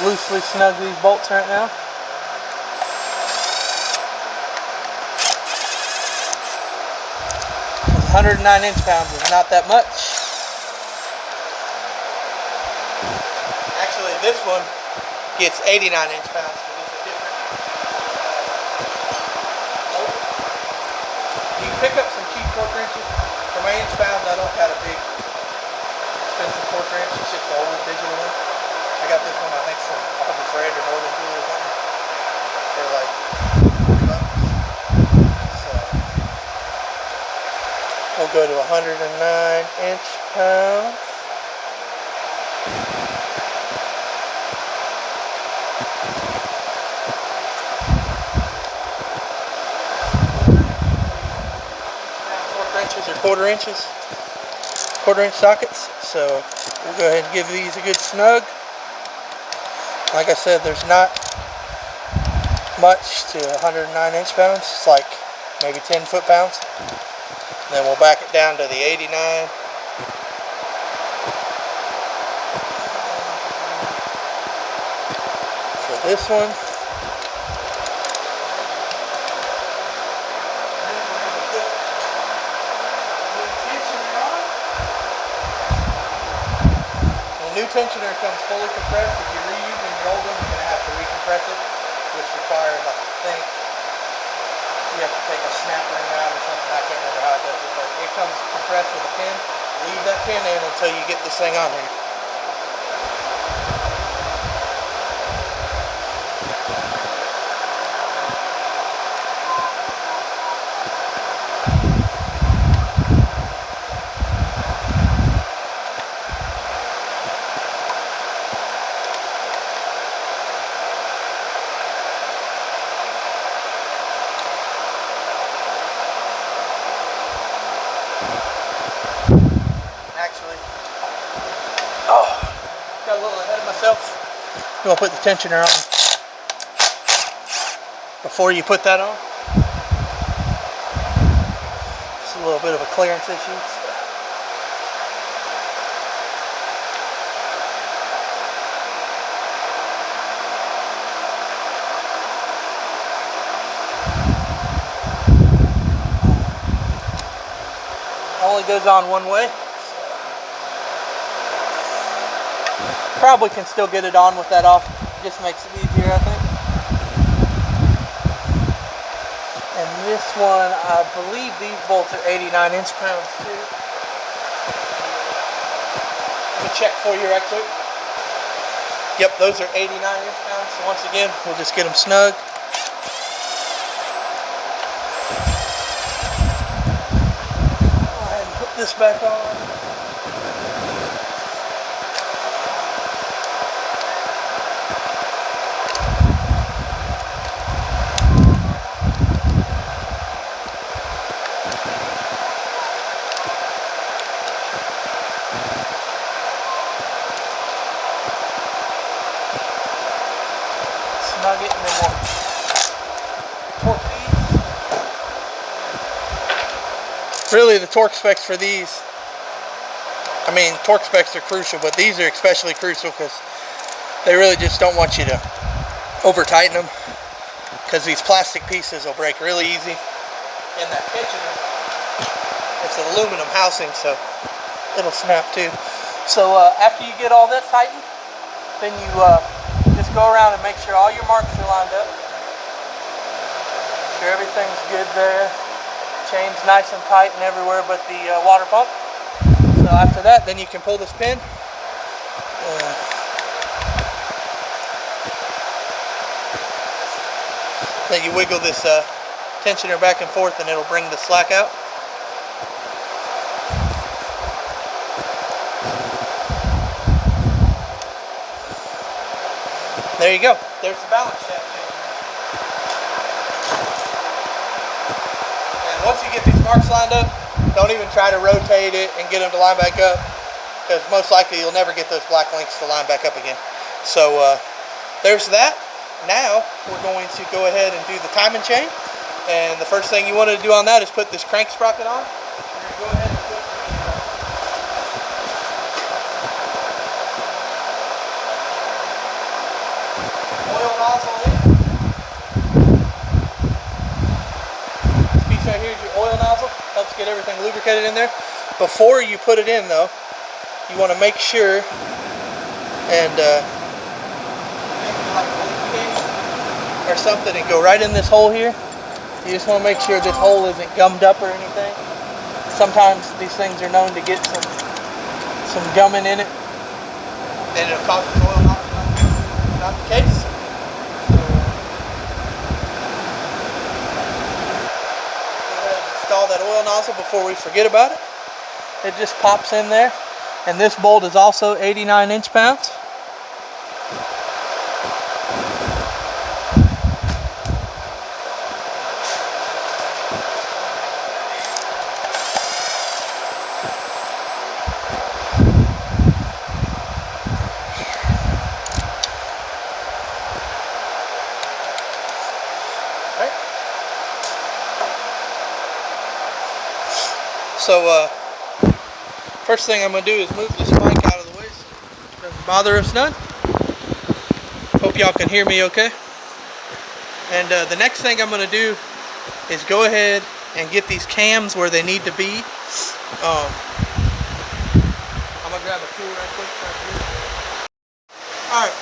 A: loosely snug these bolts right now. Because 109 inch-pounds is not that much. Actually, this one gets 89 inch-pounds. So it's a different. You can pick up some cheap torque wrenches. For my inch-pounds, I don't got a big expensive torque wrench. It's just the old digital one. I got this one, I think, from probably Fred or Northern Tool or something for like $40. So we'll go to 109 inch-pounds. Torque wrenches are quarter-inch sockets. So we'll go ahead and give these a good snug. Like I said, there's not much to 109 inch-pounds. It's like maybe 10 foot-pounds. And then we'll back it down to the 89. For this one. The new tensioner comes fully compressed. If you're reusing your old one, you're going to have to recompress it, which requires, I think, you have to take a snapper around or something. I can't remember how it does it, but it comes compressed with a pin. Leave that pin in until you get this thing on there. Actually, got a little ahead of myself. I'm going to put the tensioner on before you put that on. Just a little bit of a clearance issue. Only goes on one way. Probably can still get it on with that off. Just makes it easier, I think. And this one, I believe these bolts are 89 inch-pounds too. Let me check for you right quick. Yep, those are 89 inch-pounds. So once again, we'll just get them snug. This back on. Snug it and then we'll torque these. Really, the torque specs for these, I mean, torque specs are crucial, but these are especially crucial because they really just don't want you to over tighten them, because these plastic pieces will break really easy. And that tensioner, it's an aluminum housing, so it'll snap too. So after you get all that tightened, then you just go around and make sure all your marks are lined up. Make sure everything's good there. Chain's nice and tight and everywhere but the water pump. So after that, then you can pull this pin. Then you wiggle this tensioner back and forth and it'll bring the slack out. There you go. There's the balance shaft. Once you get these marks lined up, don't even try to rotate it and get them to line back up, because most likely you'll never get those black links to line back up again. So there's that. Now we're going to go ahead and do the timing chain, and the first thing you want to do on that is put this crank sprocket on. We're going to go ahead and put nozzle in. This piece right here is your oil nozzle. Helps get everything lubricated in there. Before you put it in though, you want to make sure and or something and go right in this hole here. You just want to make sure this hole isn't gummed up or anything. Sometimes these things are known to get some gumming in it, and it'll cause the oil not the case. So, go ahead and install that oil nozzle before we forget about it. It just pops in there, and this bolt is also 89 inch-pounds. So first thing I'm going to do is move the spike out of the way so it doesn't bother us none. Hope y'all can hear me okay. And the next thing I'm going to do is go ahead and get these cams where they need to be. I'm going to grab a tool right quick. Alright,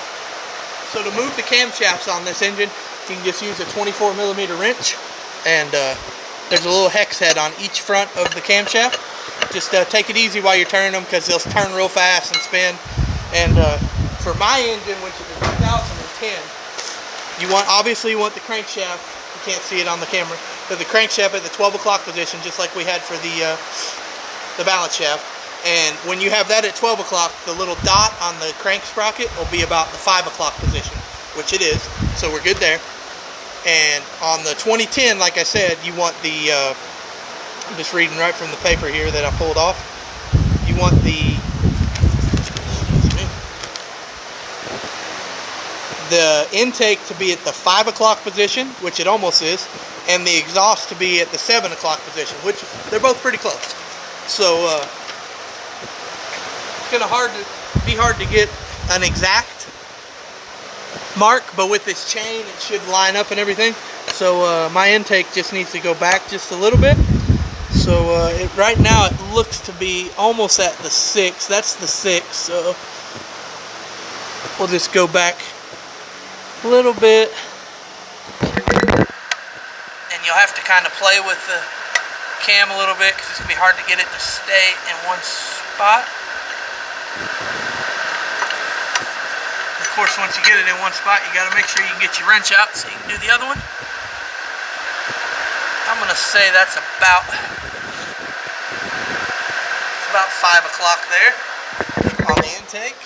A: so to move the camshafts on this engine, you can just use a 24mm wrench, and there's a little hex head on each front of the camshaft. Just take it easy while you're turning them, because they'll turn real fast and spin. And for my engine, which is a 2010, you obviously want the crankshaft. You can't see it on the camera, but the crankshaft at the 12 o'clock position, just like we had for the balance shaft. And when you have that at 12 o'clock, the little dot on the crank sprocket will be about the 5 o'clock position, which it is. So we're good there. And on the 2010, like I said, you want the, I'm just reading right from the paper here that I pulled off. You want the intake to be at the 5 o'clock position, which it almost is, and the exhaust to be at the 7 o'clock position, which they're both pretty close. So it's gonna be hard to get an exact mark, but with this chain it should line up and everything. So my intake just needs to go back just a little bit. So right now it looks to be almost at the 6. That's the 6. So we'll just go back a little bit, and you'll have to kind of play with the cam a little bit because it's gonna be hard to get it to stay in one spot. Of course, once you get it in one spot, you got to make sure you can get your wrench out so you can do the other one. I'm going to say that's about 5 o'clock there on the intake.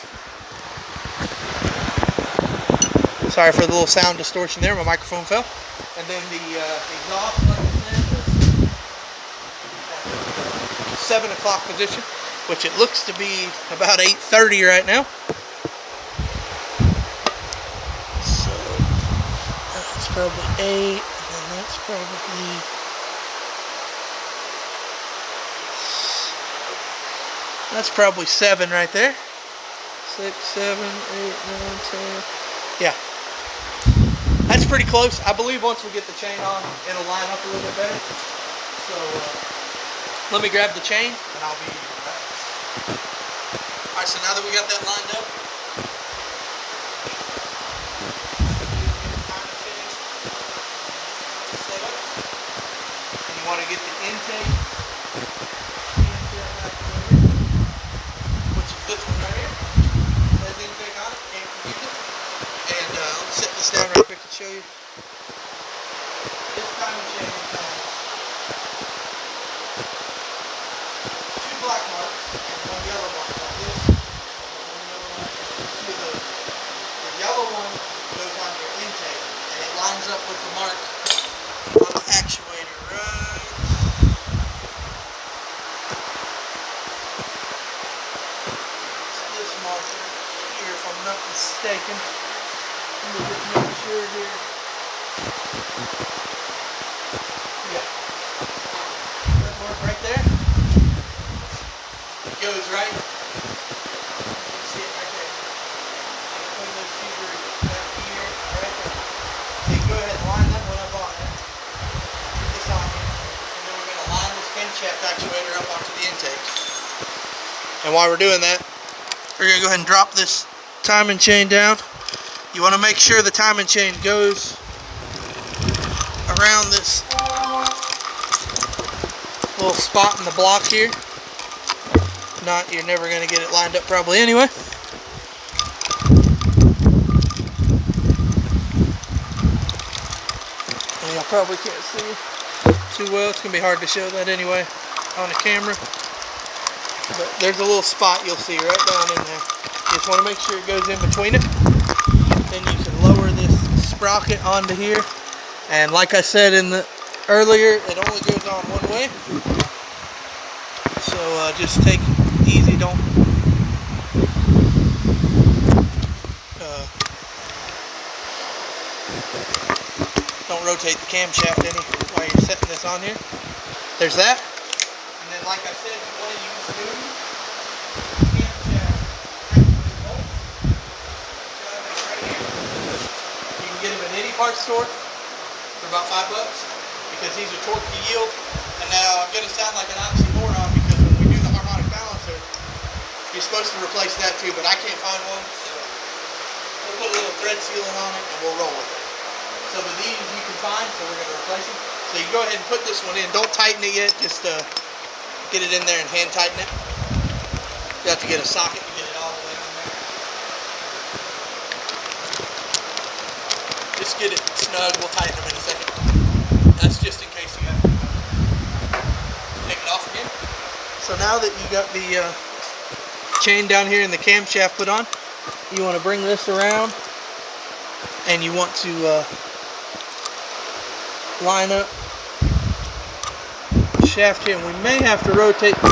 A: Sorry for the little sound distortion there, my microphone fell. And then the exhaust, like I said, 7 o'clock position, which it looks to be about 8:30 right now. Probably 8, and then that's probably That's probably 7 right there. 6, 7, 8, 9, 10. Yeah. That's pretty close. I believe once we get the chain on, it'll line up a little bit better. So let me grab the chain and I'll be back. Alright, so now that we got that lined up, and you want to get the intake, which is this one right here. There's the intake on it, can't confuse it. And let me set this down real quick to show you. This timing chain has 2 black marks and 1 yellow mark like this. The yellow one goes on your intake and it lines up with the mark on the actuator right. It's this mark right here, if I'm not mistaken. Let me just make sure here. Yeah. That mark right there. It goes right. You can see it right there. Put those fingers back here, right there. And while we're doing that, we're going to go ahead and drop this timing chain down. You want to make sure the timing chain goes around this little spot in the block here. If not, you're never going to get it lined up probably anyway. And y'all probably can't see too well. It's going to be hard to show that anyway on the camera. But there's a little spot you'll see right down in there. You just want to make sure it goes in between it. Then you can lower this sprocket onto here. And like I said earlier, it only goes on one way. So just take it easy. Don't rotate the camshaft any while you're setting this on here. There's that. And then like I said, you want to use new camshaft bolts. Right here. You can get them in any parts store for about $5 because these are torque to yield. And now I'm going to sound like an oxymoron because when we do the harmonic balancer, you're supposed to replace that too, but I can't find one, so we'll put a little thread sealant on it and we'll roll with it. So but these you can find, so we're going to replace them. So you go ahead and put this one in. Don't tighten it yet, just get it in there and hand tighten it. You have to get a socket to get it all the way in there. Just get it snug. We'll tighten them in a second. That's just in case you have to take it off again. So now that you got the chain down here and the camshaft put on, you want to bring this around and you want to line up the shaft here, and we may have to rotate the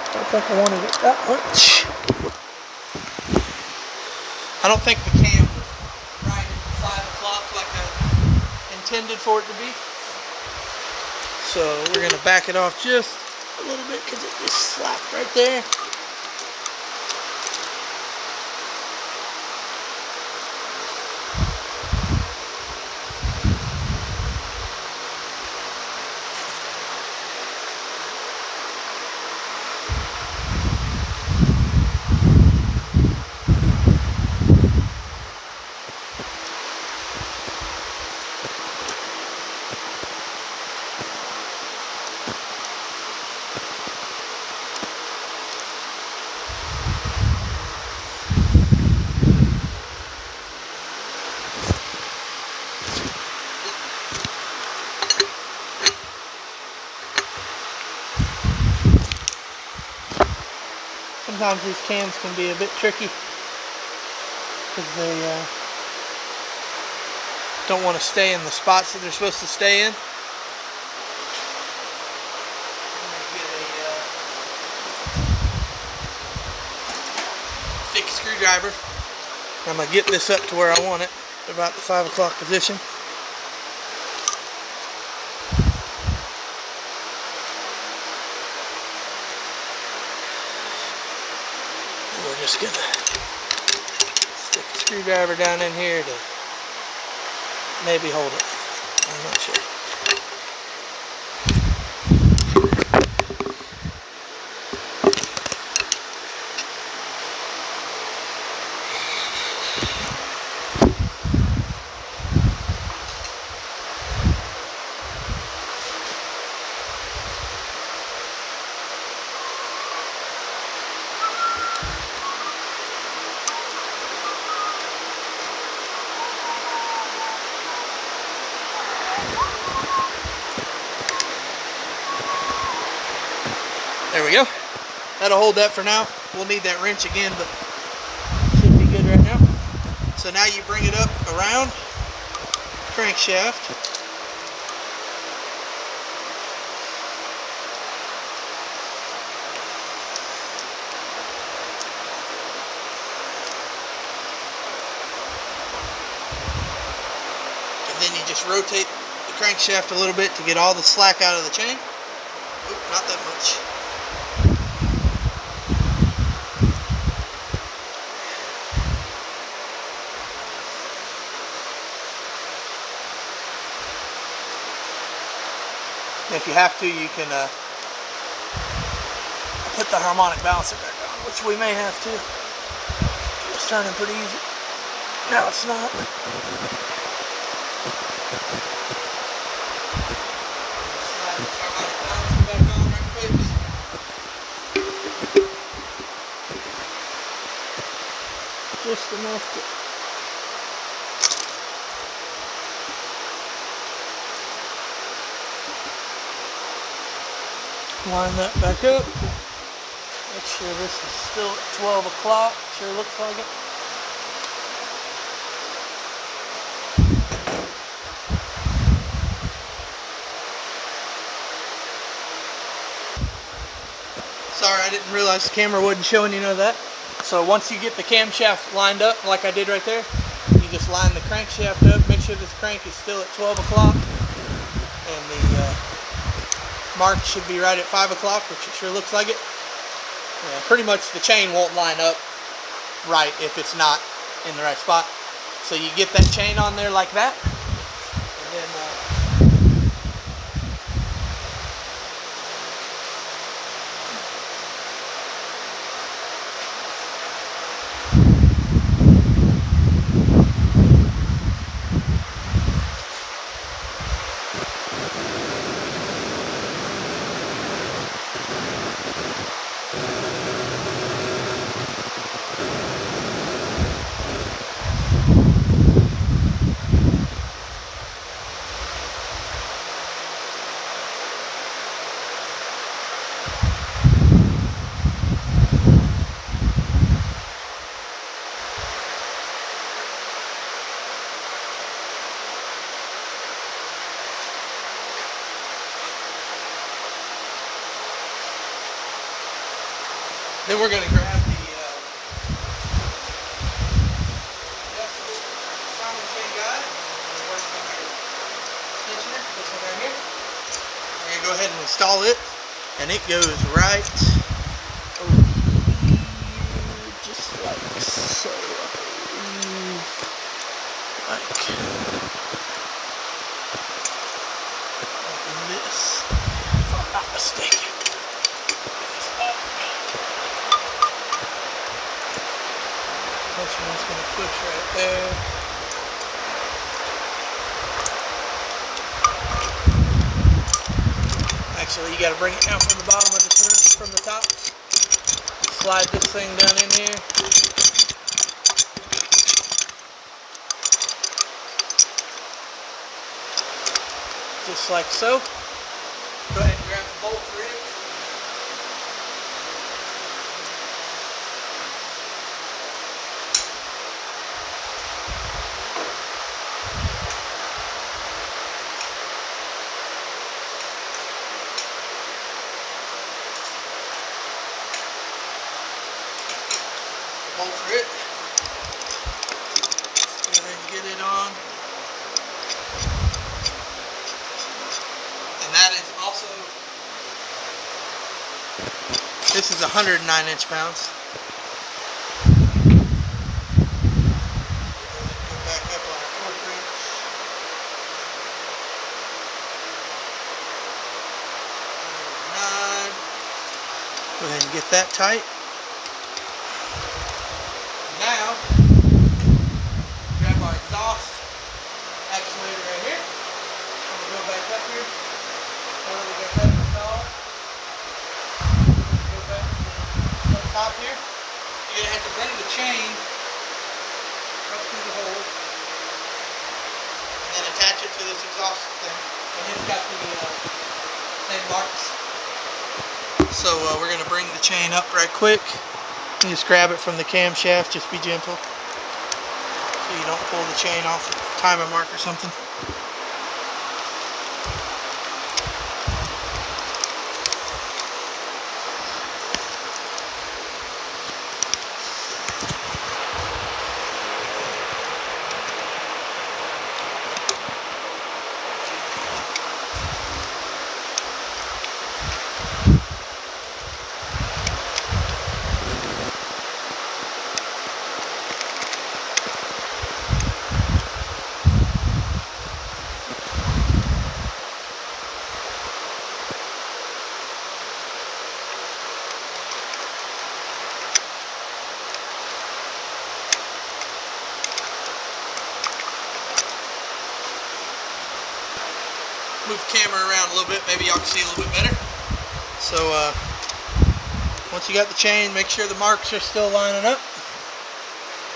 A: I don't think I wanted it that much. I don't think the cam was right at 5 o'clock like I intended for it to be. So we're going to back it off just a little bit because it just slapped right there. Sometimes these cams can be a bit tricky because they don't want to stay in the spots that they're supposed to stay in. I'm going to get a thick screwdriver. I'm going to get this up to where I want it, about the 5 o'clock position. We're just going to stick a screwdriver down in here to maybe hold it. I'm not sure. There we go. That'll hold that for now. We'll need that wrench again, but should be good right now. So now you bring it up around crankshaft. And then you just rotate the crankshaft a little bit to get all the slack out of the chain. Oop, not that much. If you have to, you can put the harmonic balancer back on, which we may have to. It's turning pretty easy. No, it's not. Slide this harmonic balancer back on right quick. Just enough to line that back up. Make sure this is still at 12 o'clock. Sure looks like it. Sorry, I didn't realize the camera wasn't showing you none of that. So once you get the camshaft lined up like I did right there, you just line the crankshaft up, make sure this crank is still at 12 o'clock, and the mark should be right at 5 o'clock, which it sure looks like it. Pretty much the chain won't line up right if it's not in the right spot. So you get that chain on there like that, and then we're going to grab the Simon chain guide. It works with your tensioner, this one right here. We're going to go ahead and install it, and it goes right over here, just like so. Like this, if I'm not mistaken. This one's going to push right there. Actually, you got to bring it down from the bottom of the turn, from the top. Slide this thing down in here. Just like so. Go ahead and grab the bolt for it. Bolt for it. Let's go ahead and get it on. And that is also, this is 109 inch-pounds. Go back up on our torque wrench. Go ahead and get that tight. Now, grab our exhaust actuator right here. I'm going to go back up here. Now that we got that installed, go back to the top here. You're going to have to bring the chain up through the hole and then attach it to this exhaust thing. And it's got the same marks. So we're going to bring the chain up right quick. You just grab it from the camshaft, just be gentle so you don't pull the chain off the timer mark or something. move the camera around a little bit, maybe y'all can see a little bit better. So once you got the chain, make sure the marks are still lining up.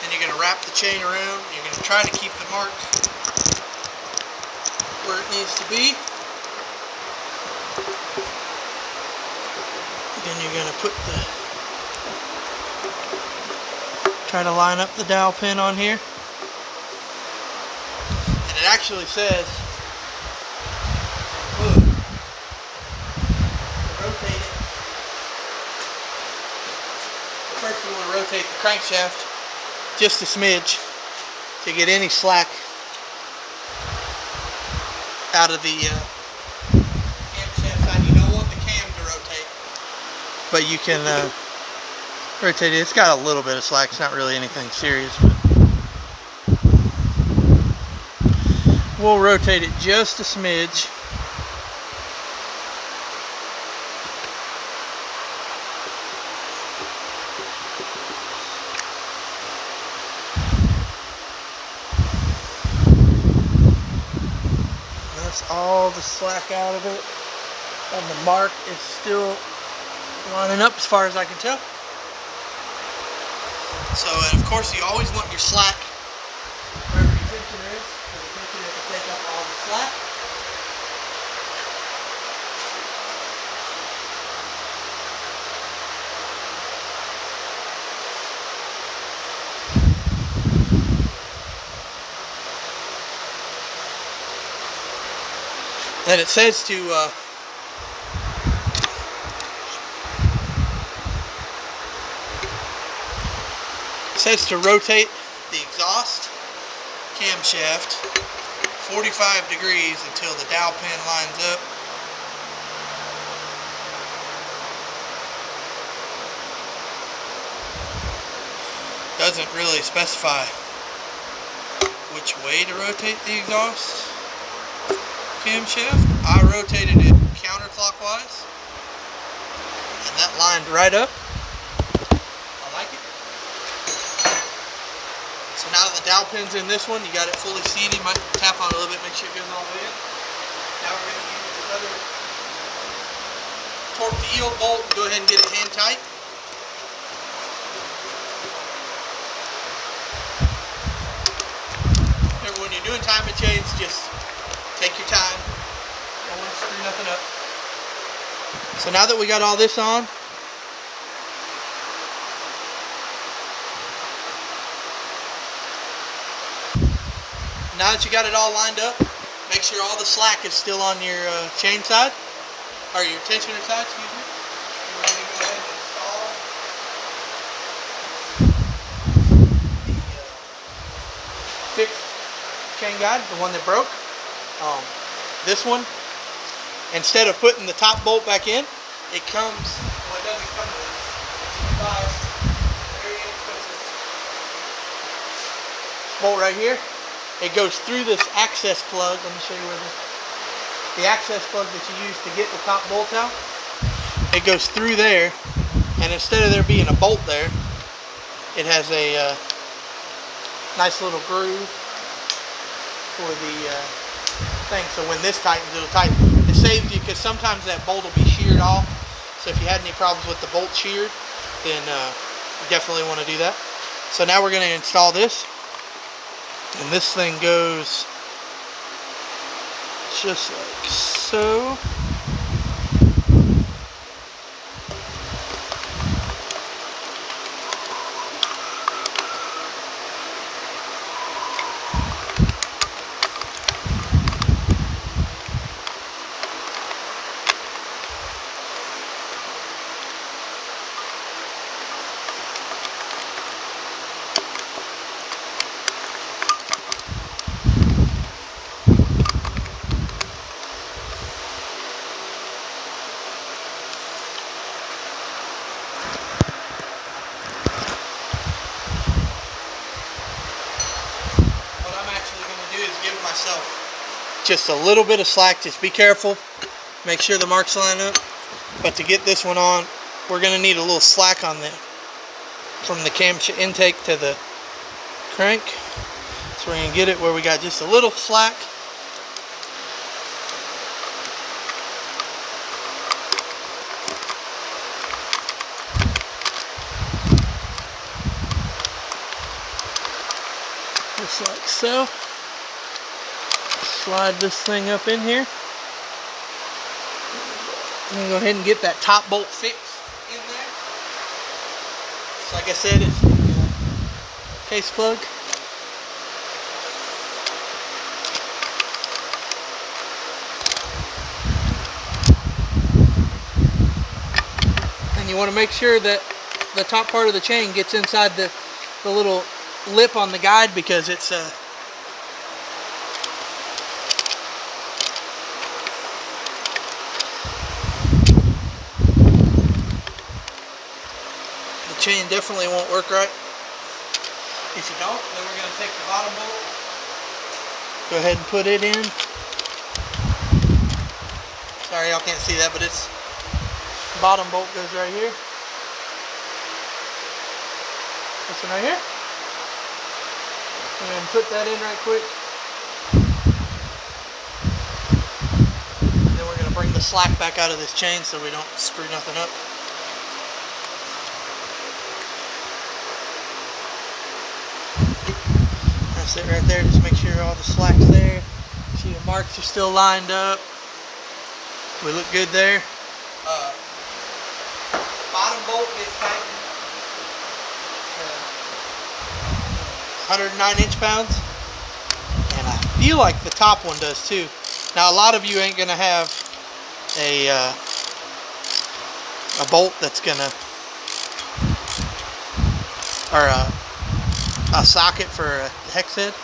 A: Then you're going to wrap the chain around. You're going to try to keep the mark where it needs to be. Then you're going to put try to line up the dowel pin on here. And it actually says, look, rotate it. First you want to rotate the crankshaft just a smidge to get any slack out of the camshaft side. You don't want the cam to rotate, but you can rotate it. It's got a little bit of slack. It's not really anything serious, but we'll rotate it just a smidge. That's all the slack out of it, and the mark is still lining up as far as I can tell. So, and of course, you always want your slack wherever your tensioner is, because the tensioner can take up all the slack. Then it says to rotate the exhaust camshaft 45 degrees until the dowel pin lines up. Doesn't really specify which way to rotate the exhaust camshaft. I rotated it counterclockwise, and that lined right up. I like it. So now that the dowel pin's in this one, you got it fully seated. You might tap on it a little bit, make sure it goes all the way in. Now we're going to use this other torque the yield bolt and go ahead and get it hand tight. Remember, when you're doing timing chains, just take your time. Don't want to screw nothing up. So now that we got all this on, now that you got it all lined up, make sure all the slack is still on your chain side, or your tensioner side, excuse me. We're going to go ahead and install the fixed chain guide, the one that broke. This one, instead of putting the top bolt back in, it comes, well, it doesn't come with it. This bolt right here. It goes through this access plug. Let me show you where the access plug that you use to get the top bolt out. It goes through there, and instead of there being a bolt there, it has a nice little groove for the thing. So when this tightens, it'll tighten. It saves you, because sometimes that bolt will be sheared off. So if you had any problems with the bolt sheared, then you definitely want to do that. So now we're going to install this. And this thing goes just like so. Just a little bit of slack. Just be careful, make sure the marks line up. But to get this one on, we're going to need a little slack on the from the cam intake to the crank. So we're going to get it where we got just a little slack. just like so. Slide this thing up in here. I'm going to go ahead and get that top bolt fixed in there. So like I said, it's the case plug. And you want to make sure that the top part of the chain gets inside the little lip on the guide, because it's the chain definitely won't work right if you don't. Then we're going to take the bottom bolt, go ahead and put it in. Sorry y'all can't see that, but it's bottom bolt goes right here. This one right here. And put that in right quick. And then we're going to bring the slack back out of this chain so we don't screw nothing up. That's it right there. Just make sure all the slack's there. See the marks are still lined up. We look good there. Bottom bolt gets tightened 109 inch-pounds, and I feel like the top one does too. Now a lot of you ain't gonna have a bolt that's gonna, or a socket for a hex head.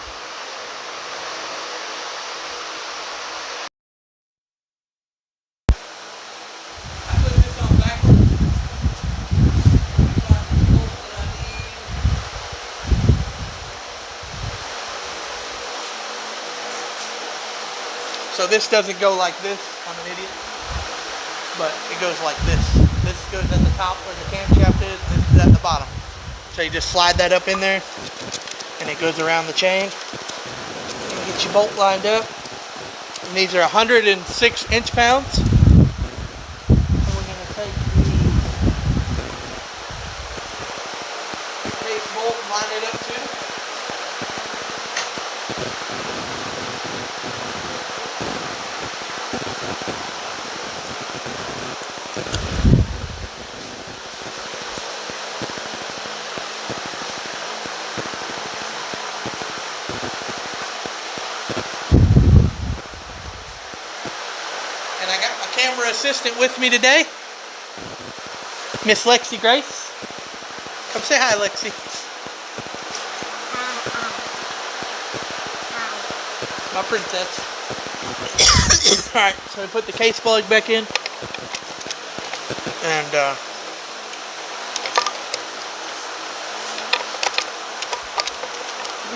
A: So this doesn't go like this, I'm an idiot, but it goes like this. This goes at the top where the camshaft is, and this is at the bottom. So you just slide that up in there, and it goes around the chain. And get your bolt lined up. And these are 106 inch-pounds. So we're going to take the base bolt and line it up too. And I got my camera assistant with me today, Miss Lexi Grace. Come say hi, Lexi. My princess. Alright, so we put the case plug back in. And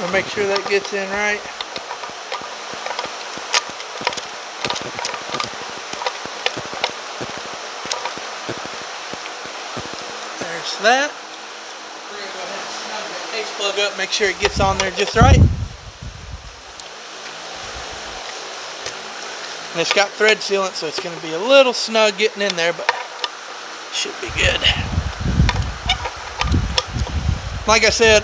A: we'll make sure that gets in right. There's that. We're going to go ahead and snug that case plug up, make sure it gets on there just right. And it's got thread sealant, so it's going to be a little snug getting in there, but should be good. Like I said,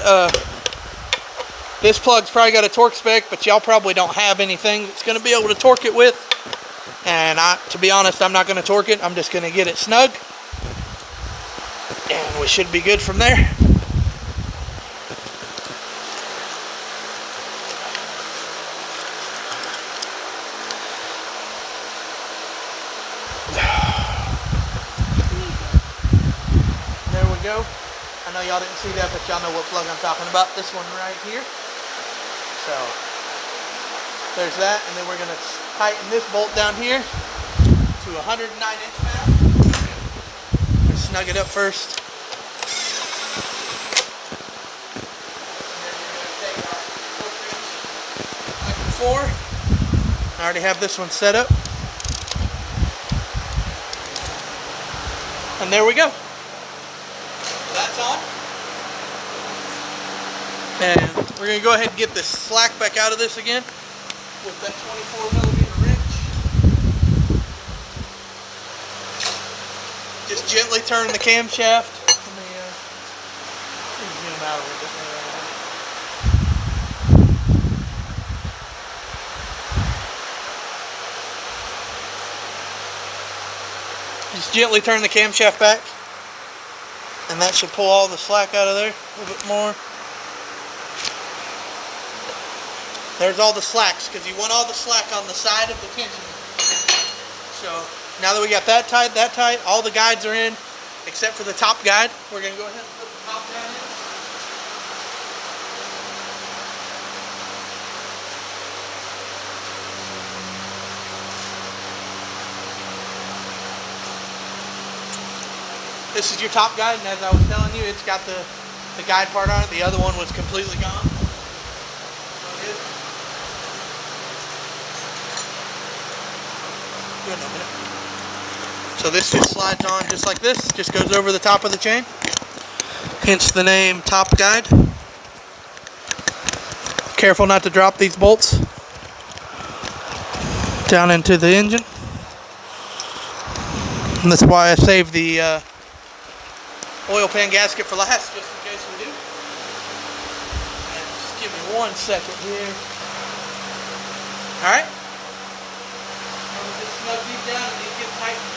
A: this plug's probably got a torque spec, but y'all probably don't have anything that's going to be able to torque it with. And to be honest, I'm not going to torque it. I'm just going to get it snug. And we should be good from there. There we go. I know y'all didn't see that, but y'all know what plug I'm talking about. This one right here. So there's that, and then we're going to tighten this bolt down here to 109 inch-pounds. Snug it up first. And then we're going to take our 4-inch like before. I already have this one set up. And there we go. That's on. And we're going to go ahead and get this slack back out of this again with that 24mm wrench. Just gently turn the camshaft. Let me zoom out a little bit more. Just gently turn the camshaft back, and that should pull all the slack out of there a little bit more. There's all the slacks, because you want all the slack on the side of the tensioner. So now that we got that tight, all the guides are in, except for the top guide. We're going to go ahead and put the top guide in. This is your top guide, and as I was telling you, it's got the guide part on it. The other one was completely gone. Good in a minute. So this just slides on just like this, just goes over the top of the chain. Hence the name top guide. Careful not to drop these bolts down into the engine. And that's why I saved the oil pan gasket for last, just in case we do. And just give me 1 second here. Alright. We'll just snug these down and these get tightened to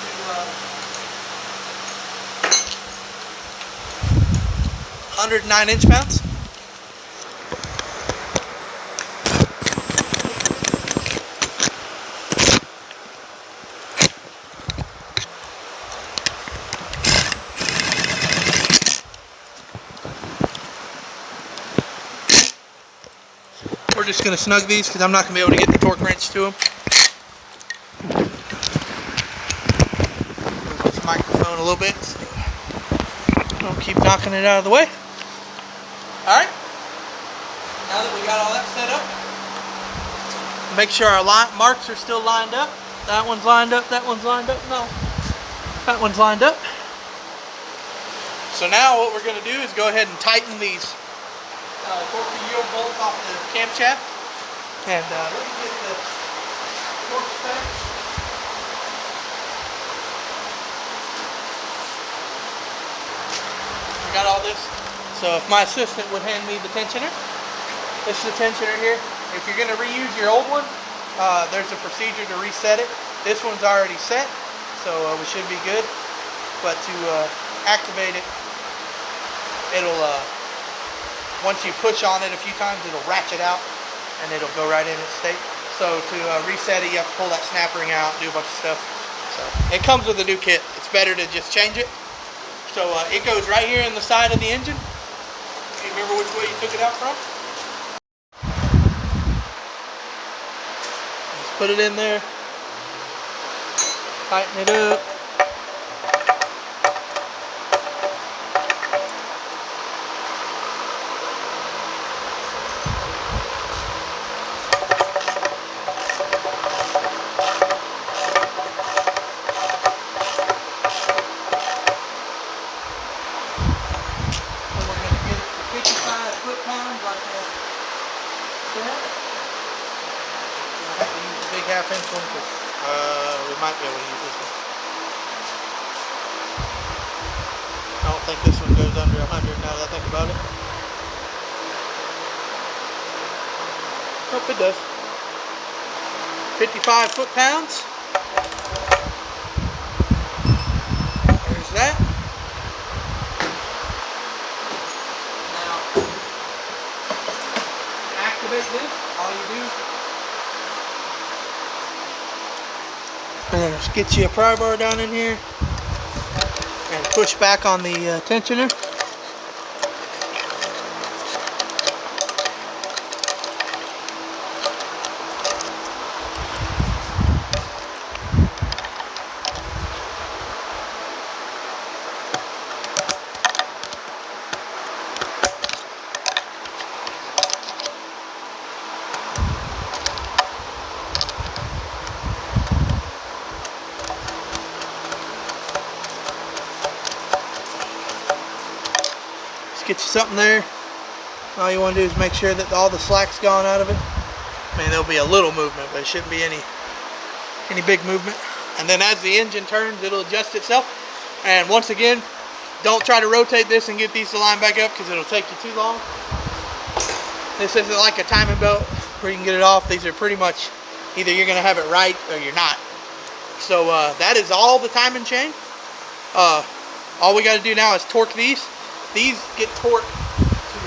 A: 109 inch-pounds. We're just going to snug these because I'm not going to be able to get the torque wrench to them. Move this microphone a little bit so don't keep knocking it out of the way. Alright, now that we got all that set up, make sure our marks are still lined up. That one's lined up, that one's lined up. No, that one's lined up. So now what we're going to do is go ahead and tighten these torque yield bolts off the camshaft. And let me get the torque back. We got all this. So if my assistant would hand me the tensioner, this is the tensioner here. If you're going to reuse your old one, there's a procedure to reset it. This one's already set, so we should be good. But to activate it, it'll once you push on it a few times, it'll ratchet out and it'll go right in its state. So to reset it, you have to pull that snap ring out, do a bunch of stuff. So it comes with a new kit. It's better to just change it. So it goes right here in the side of the engine. Do you remember which way you took it out from? Just put it in there. Tighten it up. Half-inch one, because we might be able to use this one. I don't think this one goes under 100 now that I think about it. Nope, it does. 55 foot-pounds. There's that. Now, to activate this, all you do, and then just get you a pry bar down in here and push back on the tensioner. Get you something there. All you want to do is make sure that all the slack's gone out of it. I mean, there'll be a little movement, but it shouldn't be any big movement. And then as the engine turns, it'll adjust itself. And once again, don't try to rotate this and get these to line back up, because it'll take you too long. This isn't like a timing belt where you can get it off. These are pretty much either you're going to have it right or you're not. So that is all the timing chain. All we got to do now is torque these. These get torqued to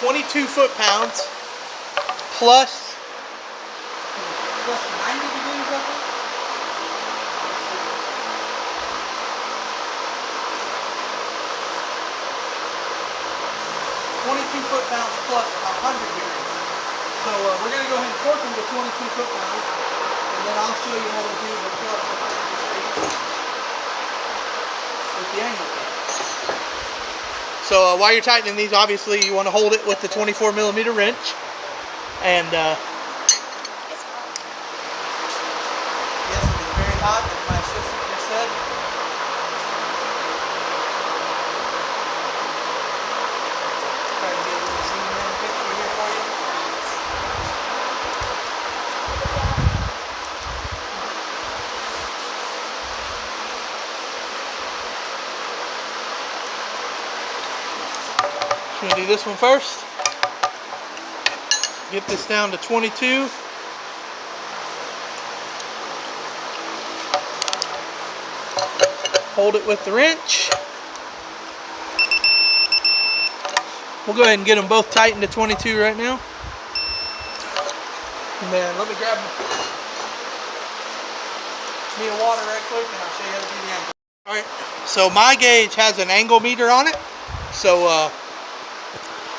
A: 22 foot-pounds plus 90 degrees, I think. 22 foot-pounds plus 100 degrees. So we're going to go ahead and torque them to 22 foot-pounds, and then I'll show you how to do the plus 100 degrees with the angle kit. So while you're tightening these, obviously you want to hold it with the 24mm wrench. And yes, it is very hot, as my assistant just said. Try to get a little zoom in picture here for you. I'm going to do this one first. Get this down to 22. Hold it with the wrench. We'll go ahead and get them both tightened to 22 right now. And then let me grab me a water right quick and I'll show you how to do the angle. Alright, so my gauge has an angle meter on it. So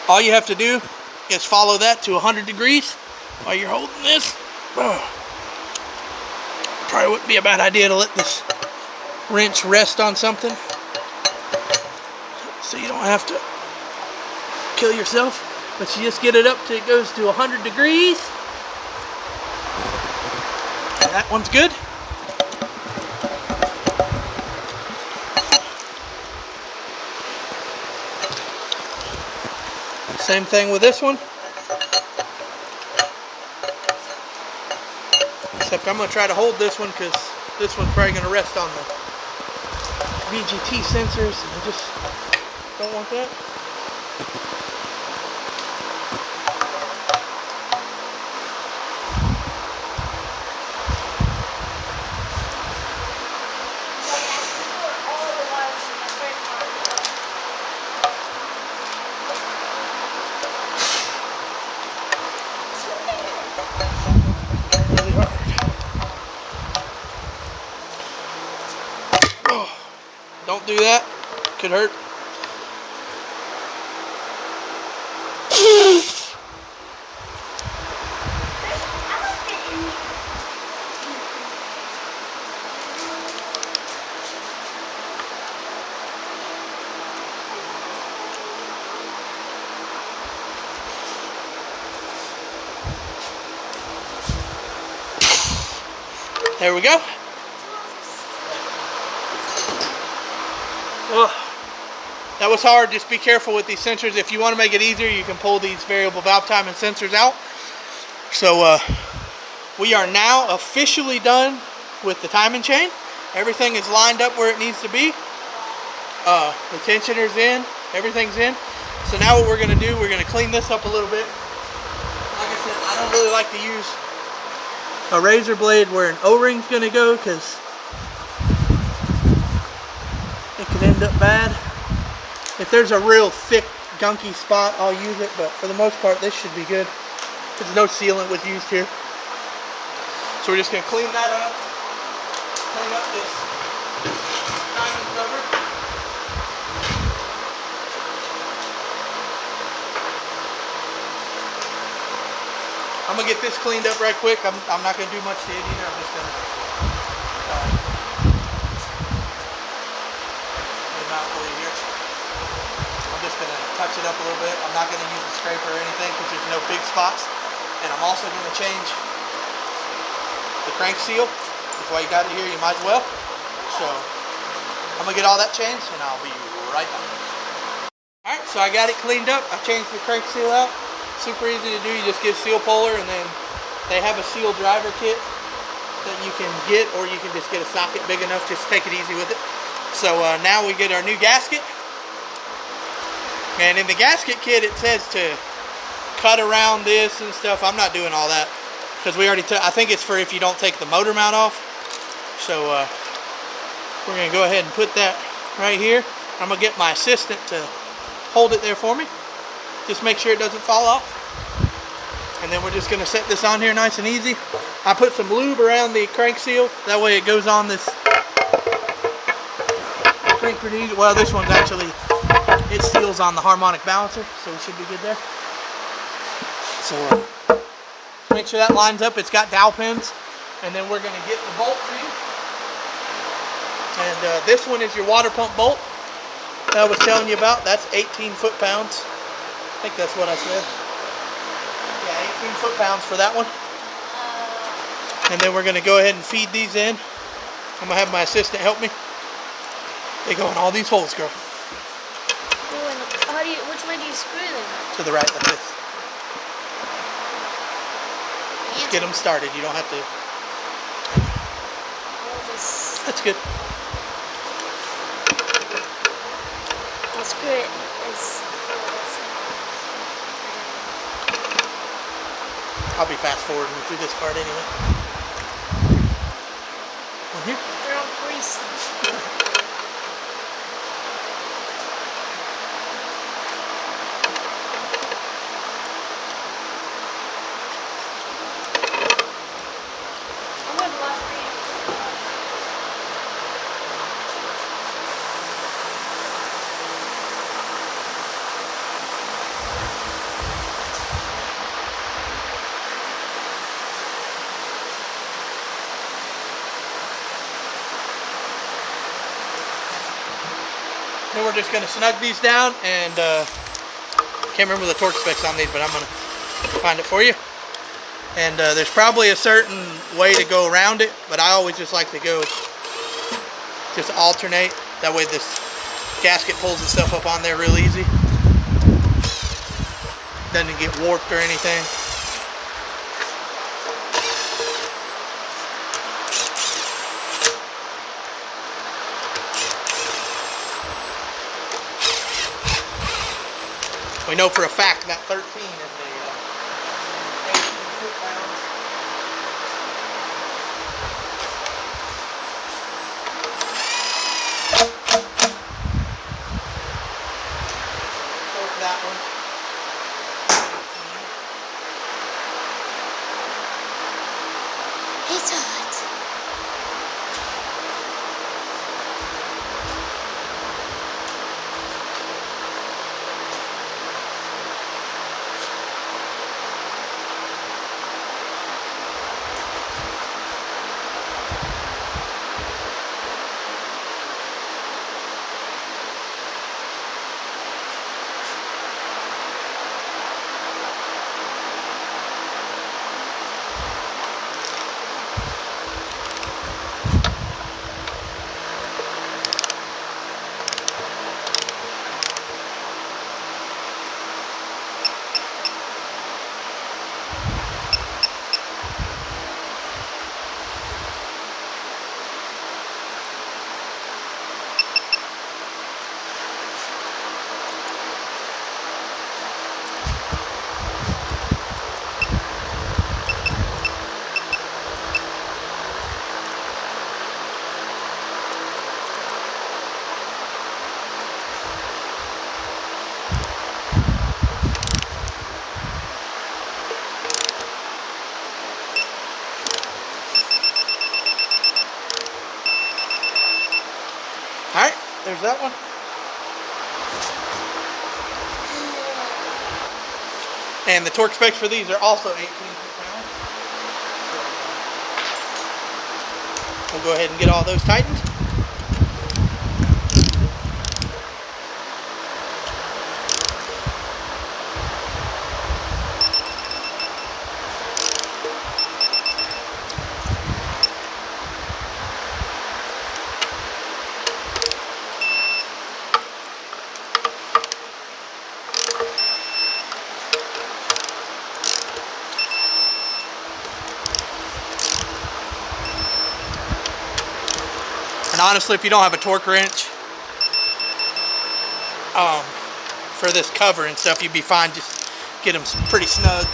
A: all you have to do is follow that to 100 degrees while you're holding this. Probably wouldn't be a bad idea to let this wrench rest on something so you don't have to kill yourself, but you just get it up till it goes to 100 degrees. And that one's good. Same thing with this one. Except I'm going to try to hold this one because this one's probably going to rest on the VGT sensors. I just don't want that. Don't do that. Could hurt. There we go. That was hard. Just be careful with these sensors. If you want to make it easier, you can pull these variable valve timing sensors out. So we are now officially done with the timing chain. Everything is lined up where it needs to be. The tensioner's in. Everything's in. So now what we're going to do, we're going to clean this up a little bit. Like I said, I don't really like to use a razor blade where an O-ring's going to go because it could end up bad. If there's a real thick, gunky spot, I'll use it, but for the most part, this should be good. There's no sealant was used here. So we're just going to clean that up. Clean up this timing cover. I'm going to get this cleaned up right quick. I'm not going to do much to it either. I'm just going to get it out for you here. I'm just going to touch it up a little bit. I'm not going to use a scraper or anything because there's no big spots. And I'm also going to change the crank seal. That's why you got it here. You might as well. So I'm going to get all that changed and I'll be right back. Alright, so I got it cleaned up. I changed the crank seal out. Super easy to do. You just get seal puller and then they have a seal driver kit that you can get, or you can just get a socket big enough. Just take it easy with it. So now we get our new gasket. And in the gasket kit it says to cut around this and stuff. I'm not doing all that because we already I think it's for if you don't take the motor mount off. So we're going to go ahead and put that right here. I'm going to get my assistant to hold it there for me. Just make sure it doesn't fall off. And then we're just going to set this on here nice and easy. I put some lube around the crank seal. That way it goes on this crank pretty easy. Well, this one's actually, it seals on the harmonic balancer, so we should be good there. So make sure that lines up. It's got dowel pins. And then we're going to get the bolts in. And this one is your water pump bolt that I was telling you about. That's 18 foot-pounds. I think that's what I said. Yeah, 18 foot-pounds for that one. And then we're going to go ahead and feed these in. I'm going to have my assistant help me. They go in all these holes, girl.
B: How do you, which way do you screw them?
A: To the right, like this. Just get them started. You don't have to. That's good.
B: I'll screw it
A: I'll be fast forwarding through this part anyway. One here.
B: They're all greasy.
A: Then we're just going to snug these down, and can't remember the torque specs on these, but I'm going to find it for you. And there's probably a certain way to go around it, but I always just like to go just alternate. That way this gasket pulls itself up on there real easy. Doesn't get warped or anything. We know for a fact that 13 is a 18 foot-pounds. Torque that one.
B: It's hot.
A: Alright, there's that one. And the torque specs for these are also 18 foot-pounds. We'll go ahead and get all those tightened. And honestly, if you don't have a torque wrench for this cover and stuff, you'd be fine. Just get them pretty snug.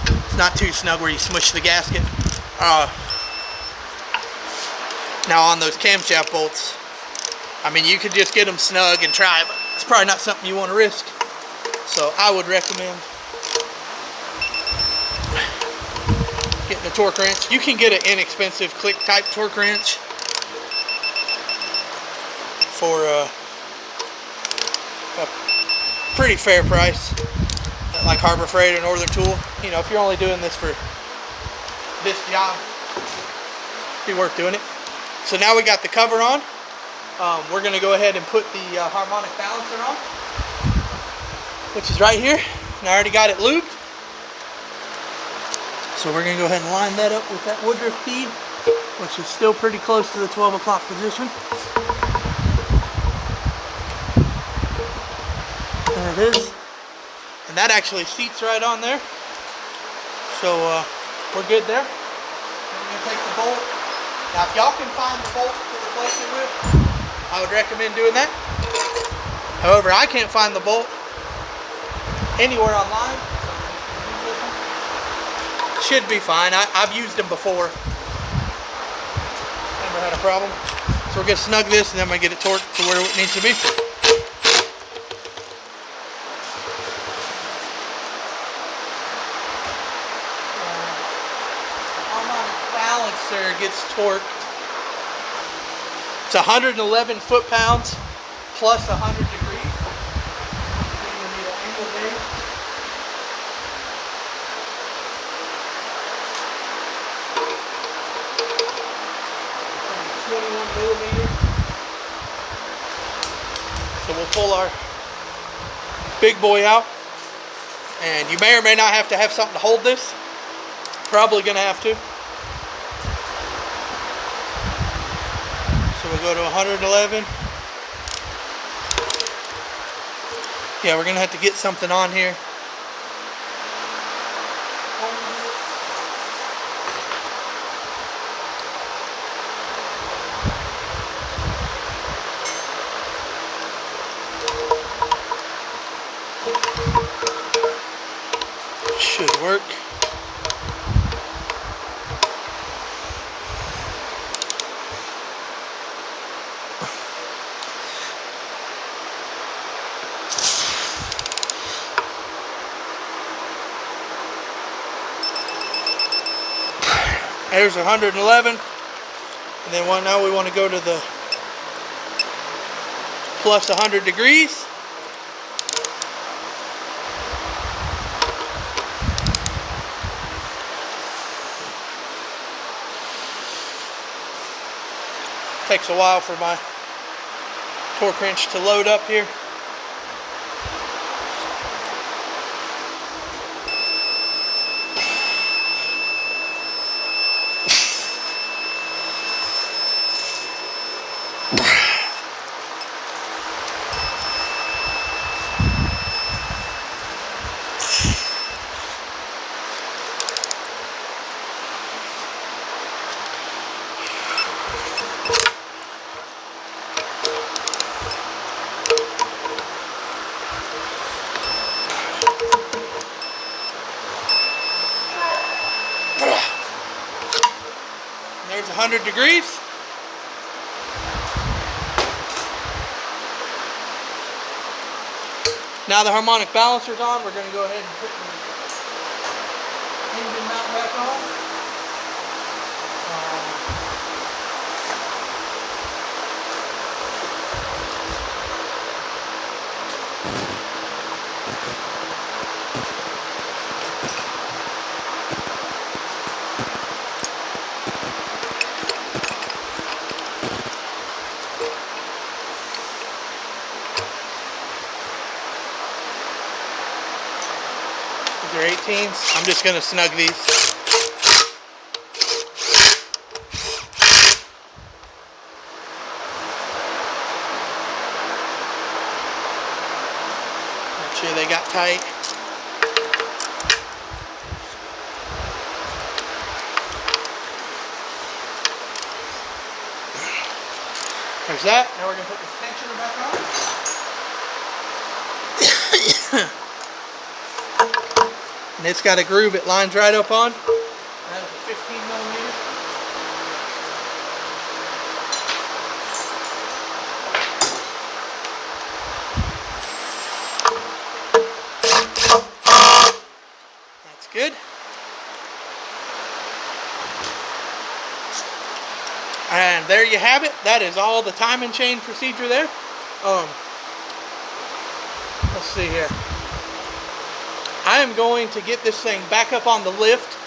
A: It's not too snug where you smush the gasket. Now on those camshaft bolts, I mean, you could just get them snug and try, but it's probably not something you want to risk. So I would recommend getting a torque wrench. You can get an inexpensive click type torque wrench for a pretty fair price at like Harbor Freight or Northern Tool. You know, if you're only doing this for this job, it'd be worth doing it. So now we got the cover on. We're going to go ahead and put the harmonic balancer on, which is right here. And I already got it lubed. So we're going to go ahead and line that up with that Woodruff feed, which is still pretty close to the 12 o'clock position. There it is. And that actually seats right on there. So we're good there. We're going to take the bolt. Now if y'all can find the bolt to replace it with, I would recommend doing that. However, I can't find the bolt anywhere online. Should be fine. I've used them before. Never had a problem. So we're going to snug this and then I'm going to get it torqued to where it needs to be. Balancer gets torqued. It's 111 foot-pounds plus 100 degrees. You're going to need an angle gauge. And 21 millimeters. So we'll pull our big boy out. And you may or may not have to have something to hold this. Probably going to have to. So we'll go to 111. Yeah, we're going to have to get something on here. Should work. There's 111, and then now we want to go to the plus 100 degrees. Takes a while for my torque wrench to load up here. There's 100 degrees. Now the harmonic balancer's on, we're going to go ahead and put the engine mount back on. They're 18s. I'm just going to snug these. Make sure they got tight. There's that. Now we're going to put this tensioner back on. And it's got a groove it lines right up on. That is a 15 millimeter. And there you have it. That is all the timing chain procedure there. Let's see here. I am going to get this thing back up on the lift,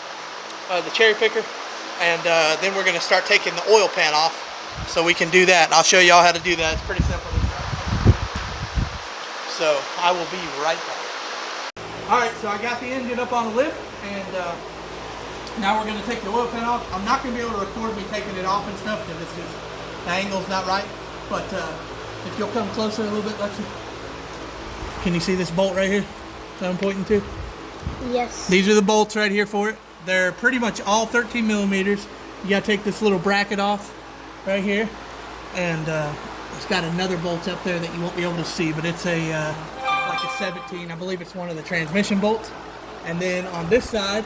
A: the cherry picker, and then we're going to start taking the oil pan off so we can do that. I'll show y'all how to do that. It's pretty simple. So I will be right back. Alright, so I got the engine up on the lift, and now we're going to take the oil pan off. I'm not going to be able to record me taking it off and stuff because it's just, the angle's not right. But if you'll come closer a little bit, Lexi. Can you see this bolt right here that I'm pointing to?
B: Yes.
A: These are the bolts right here for it. They're pretty much all 13 millimeters. You got to take this little bracket off right here. And it's got another bolt up there that you won't be able to see, but it's a like a 17. I believe it's one of the transmission bolts. And then on this side,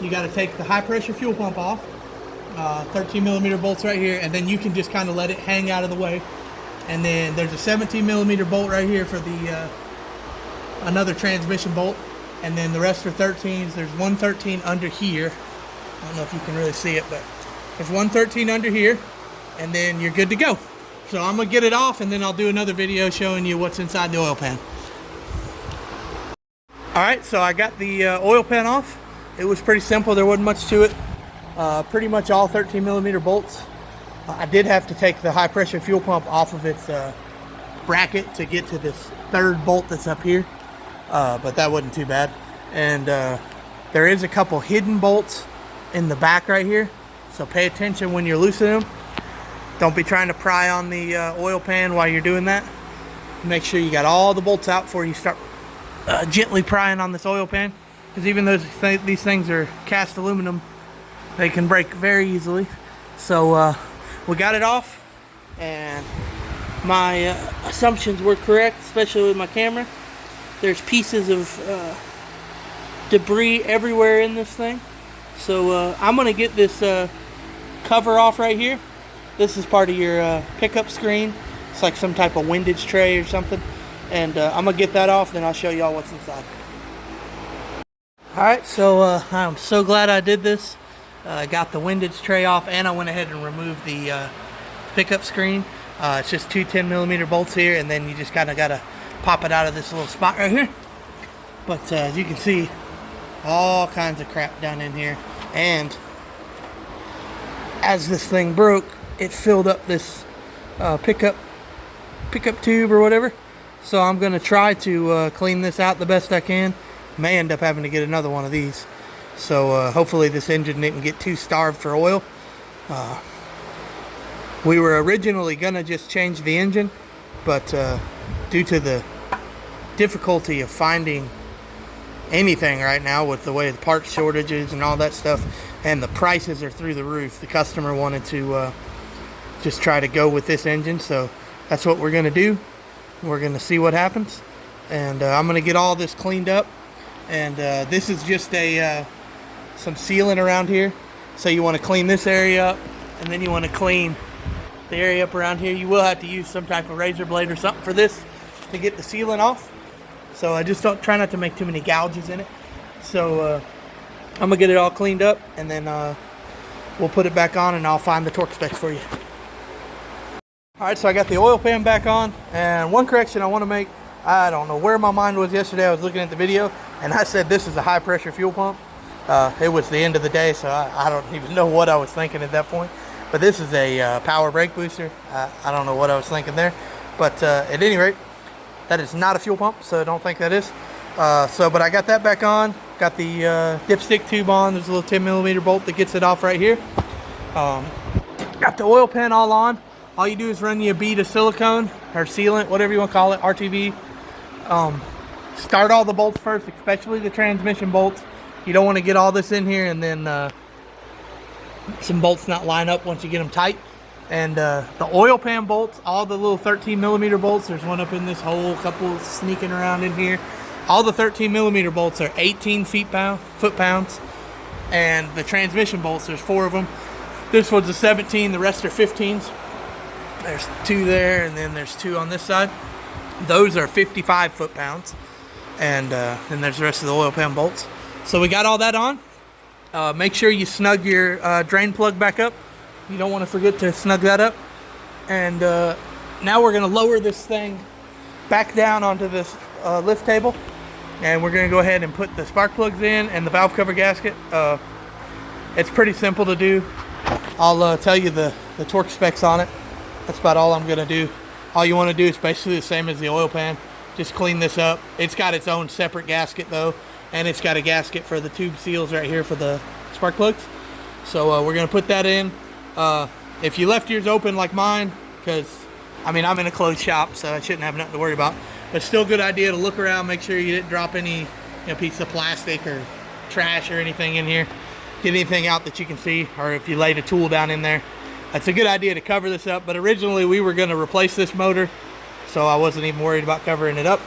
A: you got to take the high pressure fuel pump off. 13 millimeter bolts right here, and then you can just kind of let it hang out of the way. And then there's a 17 millimeter bolt right here for the another transmission bolt. And then the rest are 13s. There's one 13 under here. I don't know if you can really see it, but there's one 13 under here, and then you're good to go. So I'm gonna get it off, and then I'll do another video showing you what's inside the oil pan. All right, so I got the oil pan off. It was pretty simple. There wasn't much to it. Pretty much all 13 millimeter bolts. I did have to take the high pressure fuel pump off of its bracket to get to this third bolt that's up here, but that wasn't too bad. And there is a couple hidden bolts in the back right here, so pay attention when you're loosening them. Don't be trying to pry on the oil pan while you're doing that. Make sure you got all the bolts out before you start gently prying on this oil pan, because even though these things are cast aluminum, they can break very easily. So we got it off, and my assumptions were correct, especially with my camera. There's pieces of debris everywhere in this thing. So I'm gonna get this cover off right here. This is part of your pickup screen. It's like some type of windage tray or something. And I'm gonna get that off, then I'll show y'all what's inside. Alright, so I'm so glad I did this. I got the windage tray off, and I went ahead and removed the pickup screen. It's just two 10 millimeter bolts here, and then you just kind of got to pop it out of this little spot right here. But as you can see, all kinds of crap down in here. And as this thing broke, it filled up this pickup tube or whatever. So I'm going to try to clean this out the best I can. May end up having to get another one of these. So hopefully this engine didn't get too starved for oil. We were originally going to just change the engine, but due to the difficulty of finding anything right now with the way the part shortages and all that stuff, and the prices are through the roof, the customer wanted to just try to go with this engine. So that's what we're going to do. We're going to see what happens, and I'm going to get all this cleaned up. And this is just some sealant around here. So you want to clean this area up, and then you want to clean the area up around here. You will have to use some type of razor blade or something for this to get the sealant off. So I just try not to make too many gouges in it. So I'm gonna get it all cleaned up, and then we'll put it back on, and I'll find the torque specs for you. Alright, so I got the oil pan back on, and one correction I want to make. I don't know where my mind was yesterday. I was looking at the video, and I said this is a high pressure fuel pump. It was the end of the day, so I don't even know what I was thinking at that point. But this is a power brake booster. I don't know what I was thinking there. But at any rate, that is not a fuel pump, so don't think that is. But I got that back on. Got the dipstick tube on. There's a little 10 millimeter bolt that gets it off right here. Got the oil pan all on. All you do is run you a bead of silicone or sealant, whatever you want to call it, RTV. Start all the bolts first, especially the transmission bolts. You don't want to get all this in here and then some bolts not line up once you get them tight. And the oil pan bolts, all the little 13 millimeter bolts, there's one up in this hole, couple sneaking around in here. All the 13 millimeter bolts are 18 foot-pounds. And the transmission bolts, there's 4 of them. This one's a 17, the rest are 15s. There's 2 there, and then there's 2 on this side. Those are 55 foot-pounds. And then there's the rest of the oil pan bolts. So we got all that on. Make sure you snug your drain plug back up You don't want to forget to snug that up. And now we're going to lower this thing back down onto this lift table. And we're going to go ahead and put the spark plugs in and the valve cover gasket. It's pretty simple to do. I'll tell you the torque specs on it. That's about all I'm going to do. All you want to do is basically the same as the oil pan. Just clean this up. It's got its own separate gasket though. And it's got a gasket for the tube seals right here for the spark plugs. So we're going to put that in. If you left yours open like mine, because I mean I'm in a closed shop, so I shouldn't have nothing to worry about. But still a good idea to look around, make sure you didn't drop any piece of plastic or trash or anything in here. Get anything out that you can see, or if you laid a tool down in there. It's a good idea to cover this up, but originally we were going to replace this motor, so I wasn't even worried about covering it up.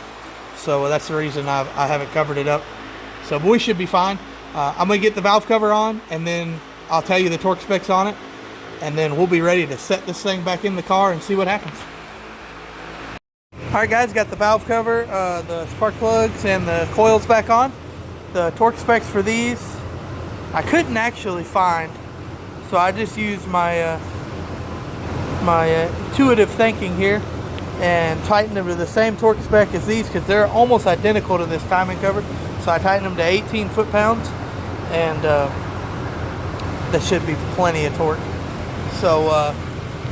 A: So that's the reason I haven't covered it up. So but we should be fine. I'm going to get the valve cover on, and then I'll tell you the torque specs on it, and then we'll be ready to set this thing back in the car and see what happens. Alright guys, got the valve cover, the spark plugs, and the coils back on. The torque specs for these I couldn't actually find, so I just used my my intuitive thinking here and tightened them to the same torque spec as these, because they're almost identical to this timing cover. So I tightened them to 18 foot-pounds, and that should be plenty of torque. So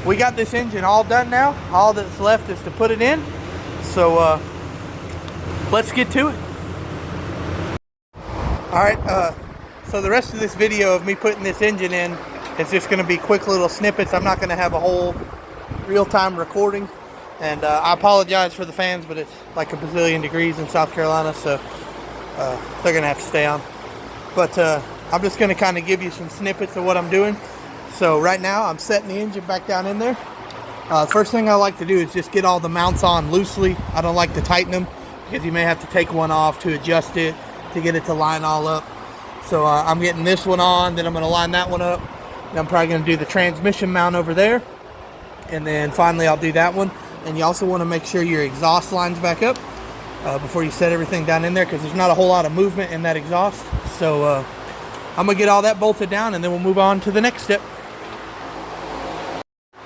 A: we got this engine all done now. All that's left is to put it in. So let's get to it. Alright, so the rest of this video of me putting this engine in is just going to be quick little snippets. I'm not going to have a whole real-time recording. And I apologize for the fans, but it's like a bazillion degrees in South Carolina, so they're going to have to stay on. But I'm just going to kind of give you some snippets of what I'm doing. So right now I'm setting the engine back down in there. First thing I like to do is just get all the mounts on loosely. I don't like to tighten them, because you may have to take one off to adjust it, to get it to line all up. So I'm getting this one on, then I'm going to line that one up. And I'm probably going to do the transmission mount over there. And then finally I'll do that one. And you also want to make sure your exhaust lines back up before you set everything down in there, because there's not a whole lot of movement in that exhaust. So I'm going to get all that bolted down, and then we'll move on to the next step.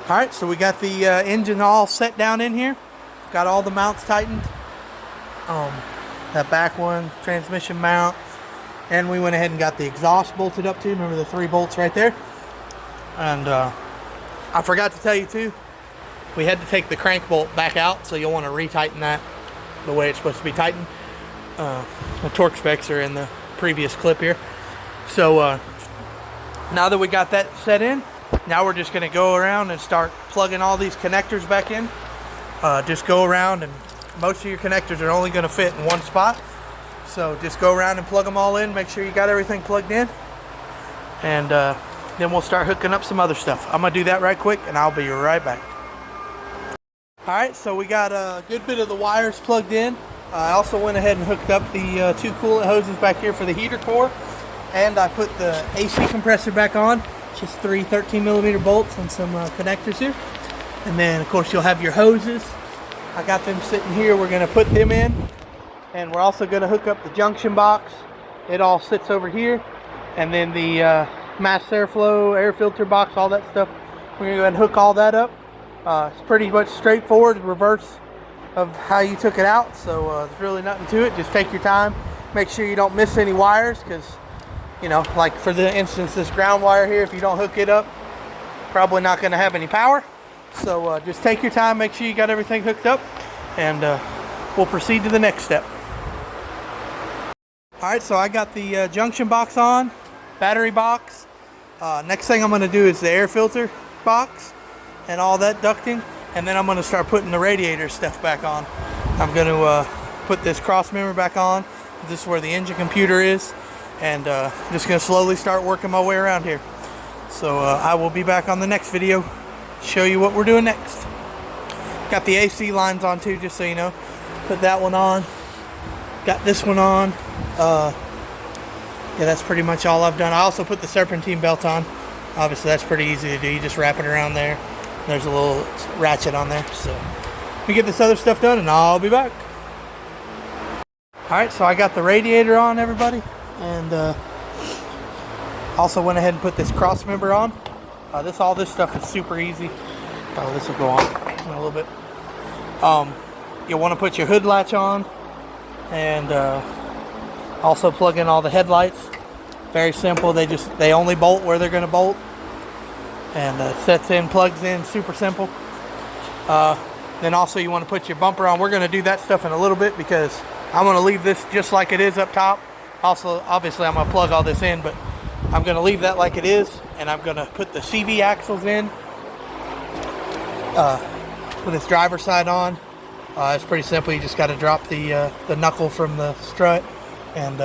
A: Alright, so we got the engine all set down in here. Got all the mounts tightened. That back one, transmission mount. And we went ahead and got the exhaust bolted up too. Remember the 3 bolts right there? And I forgot to tell you too, we had to take the crank bolt back out, so you'll want to retighten that the way it's supposed to be tightened. The torque specs are in the previous clip here. So now that we got that set in, now we're just going to go around and start plugging all these connectors back in. Just go around, and most of your connectors are only going to fit in one spot. So just go around and plug them all in, make sure you got everything plugged in, and then we'll start hooking up some other stuff. I'm going to do that right quick, and I'll be right back. Alright, so we got a good bit of the wires plugged in. I also went ahead and hooked up the 2 coolant hoses back here for the heater core, and I put the AC compressor back on. Just 3 13mm bolts and some connectors here. And then of course you'll have your hoses. I got them sitting here. We're going to put them in. And we're also going to hook up the junction box. It all sits over here. And then the mass airflow, air filter box, all that stuff. We're going to go ahead and hook all that up. It's pretty much straightforward, reverse of how you took it out. So there's really nothing to it. Just take your time. Make sure you don't miss any wires, because, you know, like for the instance, this ground wire here, if you don't hook it up, probably not going to have any power. So just take your time, make sure you got everything hooked up, and we'll proceed to the next step. Alright, so I got the junction box on, battery box. Next thing I'm going to do is the air filter box and all that ducting, and then I'm going to start putting the radiator stuff back on. I'm going to put this cross member back on. This is where the engine computer is, and just going to slowly start working my way around here. So I will be back on the next video, show you what we're doing next. Got the AC lines on too, just so you know. Put that one on. Got this one on. Yeah, that's pretty much all I've done. I also put the serpentine belt on. Obviously that's pretty easy to do. You just wrap it around there. There's a little ratchet on there. So let me get this other stuff done and I'll be back. Alright, so I got the radiator on, everybody. And also went ahead and put this cross member on. All this stuff is super easy. Oh, this will go on in a little bit. You'll want to put your hood latch on, and also plug in all the headlights. Very simple. They only bolt where they're going to bolt, and sets in, plugs in, super simple. Then also you want to put your bumper on. We're going to do that stuff in a little bit because I'm going to leave this just like it is up top. Also, obviously I'm going to plug all this in, but I'm going to leave that like it is, and I'm going to put the CV axles in with this driver side on. It's pretty simple. You just got to drop the knuckle from the strut and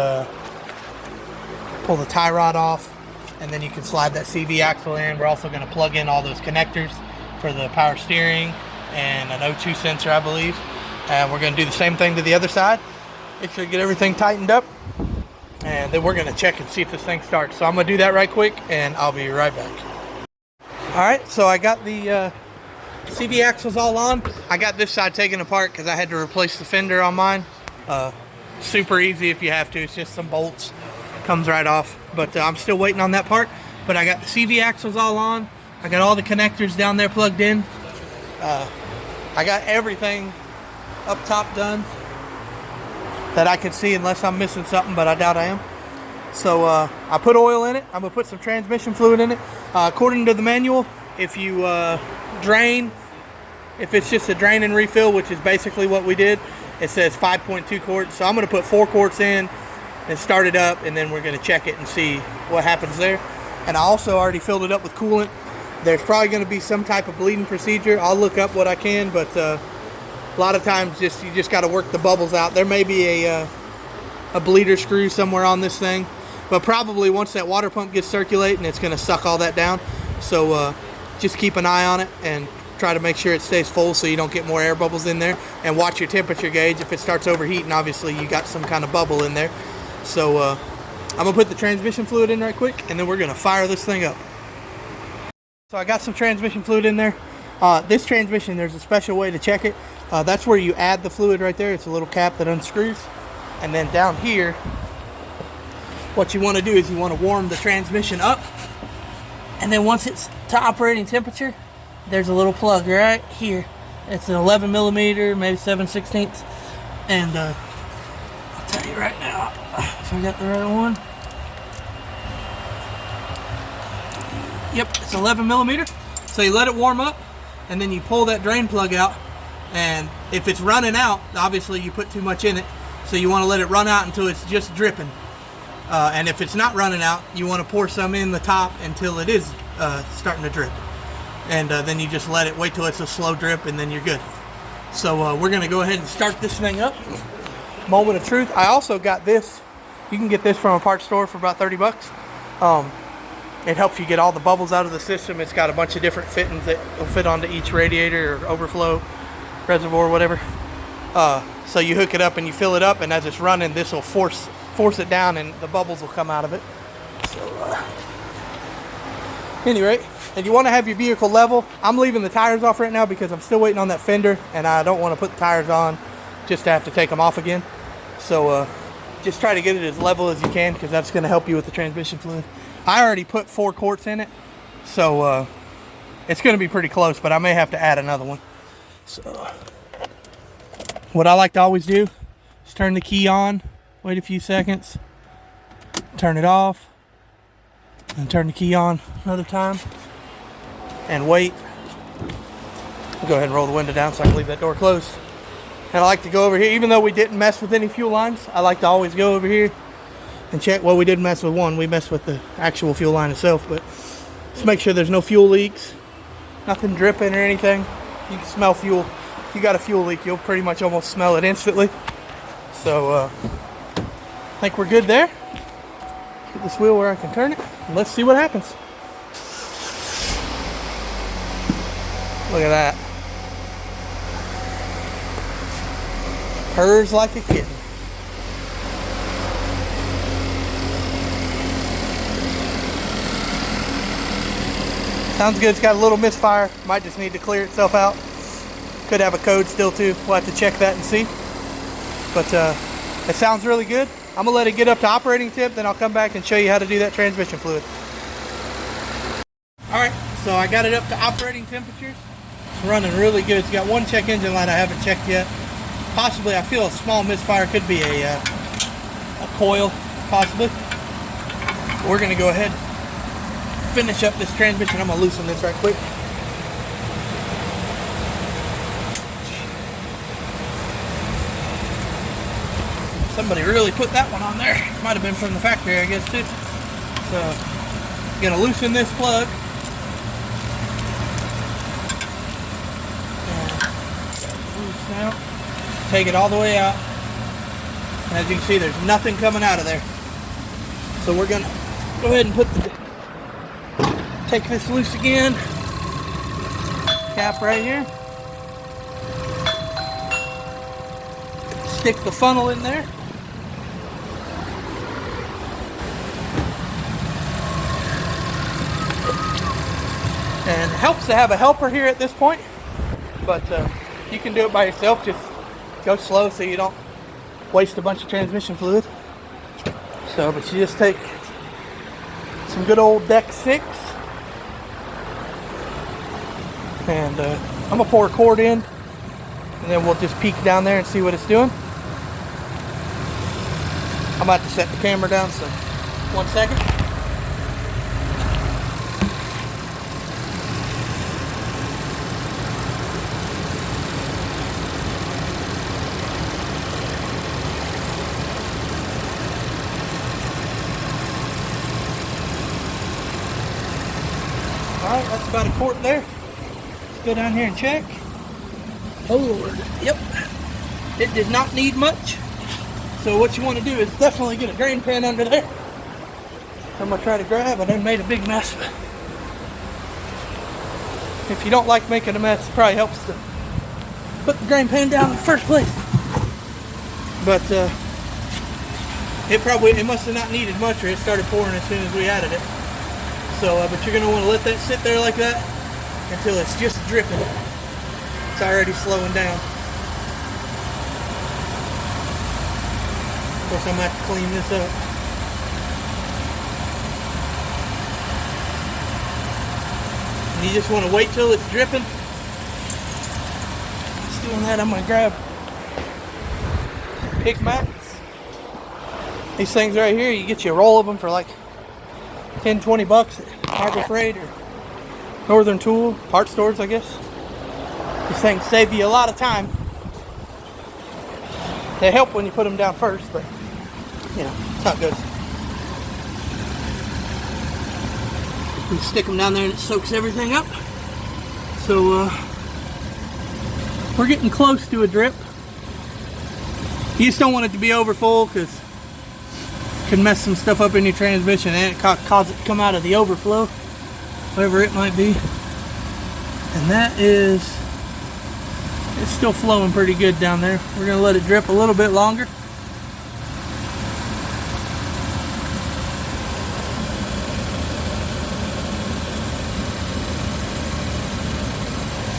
A: pull the tie rod off, and then you can slide that CV axle in. We're also going to plug in all those connectors for the power steering and an O2 sensor, I believe. And we're going to do the same thing to the other side. Make sure you get everything tightened up, and then we're going to check and see if this thing starts. So I'm going to do that right quick, and I'll be right back. Alright, so I got the CV axles all on. I got this side taken apart because I had to replace the fender on mine. Super easy if you have to. It's just some bolts. Comes right off. But I'm still waiting on that part. But I got the CV axles all on. I got all the connectors down there plugged in. I got everything up top done that I can see, unless I'm missing something, but I doubt I am. So I put oil in it. I'm going to put some transmission fluid in it. According to the manual, if you drain, if it's just a drain and refill, which is basically what we did, it says 5.2 quarts. So I'm going to put 4 quarts in and start it up, and then we're going to check it and see what happens there. And I also already filled it up with coolant. There's probably going to be some type of bleeding procedure. I'll look up what I can, but a lot of times you just got to work the bubbles out. There may be a bleeder screw somewhere on this thing, but probably once that water pump gets circulating, it's going to suck all that down. So just keep an eye on it and try to make sure it stays full so you don't get more air bubbles in there. And watch your temperature gauge. If it starts overheating, obviously you got some kind of bubble in there. So I'm going to put the transmission fluid in right quick, and then we're going to fire this thing up. So I got some transmission fluid in there. This transmission, there's a special way to check it. That's where you add the fluid right there. It's a little cap that unscrews. And then down here, what you want to do is you want to warm the transmission up. And then once it's to operating temperature, there's a little plug right here. It's an 11 millimeter, maybe 7/16. And I'll tell you right now if I got the right one. Yep, it's 11 millimeter. So you let it warm up, and then you pull that drain plug out. And if it's running out, obviously you put too much in it. So you want to let it run out until it's just dripping. And if it's not running out, you want to pour some in the top until it is starting to drip. And then you just let it, wait till it's a slow drip, and then you're good. So we're going to go ahead and start this thing up. Moment of truth. I also got this. You can get this from a parts store for about 30 bucks. It helps you get all the bubbles out of the system. It's got a bunch of different fittings that will fit onto each radiator or overflow reservoir or whatever. So you hook it up and you fill it up, and as it's running, this will force it down, and the bubbles will come out of it. So anyway, and you want to have your vehicle level. I'm leaving the tires off right now because I'm still waiting on that fender, and I don't want to put the tires on just to have to take them off again. So just try to get it as level as you can, because that's going to help you with the transmission fluid. I already put 4 quarts in it, so it's going to be pretty close, but I may have to add another one. So what I like to always do is turn the key on, wait a few seconds, turn it off, and turn the key on another time, and wait. I'll go ahead and roll the window down so I can leave that door closed. And I like to go over here, even though we didn't mess with any fuel lines, I like to always go over here and check. Well, we did mess with one. We messed with the actual fuel line itself, but just make sure there's no fuel leaks, nothing dripping or anything. You can smell fuel. If you got a fuel leak, you'll pretty much almost smell it instantly. So I think we're good there. Get this wheel where I can turn it, and let's see what happens. Look at that. Purrs like a kitten. Sounds good. It's got a little misfire. Might just need to clear itself out. Could have a code still too. We'll have to check that and see. But it sounds really good. I'm gonna let it get up to operating temp, then I'll come back and show you how to do that transmission fluid. Alright, So I got it up to operating temperature. It's running really good. It's got one check engine light I haven't checked yet. Possibly, I feel a small misfire. Could be a coil, possibly. We're going to go ahead and finish up this transmission. I'm going to loosen this right quick. Somebody really put that one on there. Might have been from the factory, I guess, too. So, I'm going to loosen this plug. Loose out. Take it all the way out. And as you can see, there's nothing coming out of there. So we're going to go ahead and take this loose again. Cap right here. Stick the funnel in there. And it helps to have a helper here at this point, but you can do it by yourself. Just go slow so you don't waste a bunch of transmission fluid. So, but you just take some good old deck 6, and I'm gonna pour a cord in, and then we'll just peek down there and see what it's doing. I'm about to set the camera down, so 1 second. Alright, that's about a quart there. Let's go down here and check. Oh Lord, yep. It did not need much. So what you want to do is definitely get a drain pan under there. I'm going to try to grab it and made a big mess. If you don't like making a mess, it probably helps to put the drain pan down in the first place. But it must have not needed much, or it started pouring as soon as we added it. So, but you're going to want to let that sit there like that until it's just dripping. It's already slowing down. Of course, I'm going to have to clean this up. And you just want to wait till it's dripping. Just doing that, I'm going to grab pig mats. These things right here, you get you a roll of them for like 10, 20 bucks at Harbor Freight or Northern Tool, part stores, I guess. These things save you a lot of time. They help when you put them down first, but you know, that's how it goes. You stick them down there and it soaks everything up. So we're getting close to a drip. You just don't want it to be over full, because it can mess some stuff up in your transmission and it cause it to come out of the overflow, whatever it might be. And that is, it's still flowing pretty good down there. We're going to let it drip a little bit longer.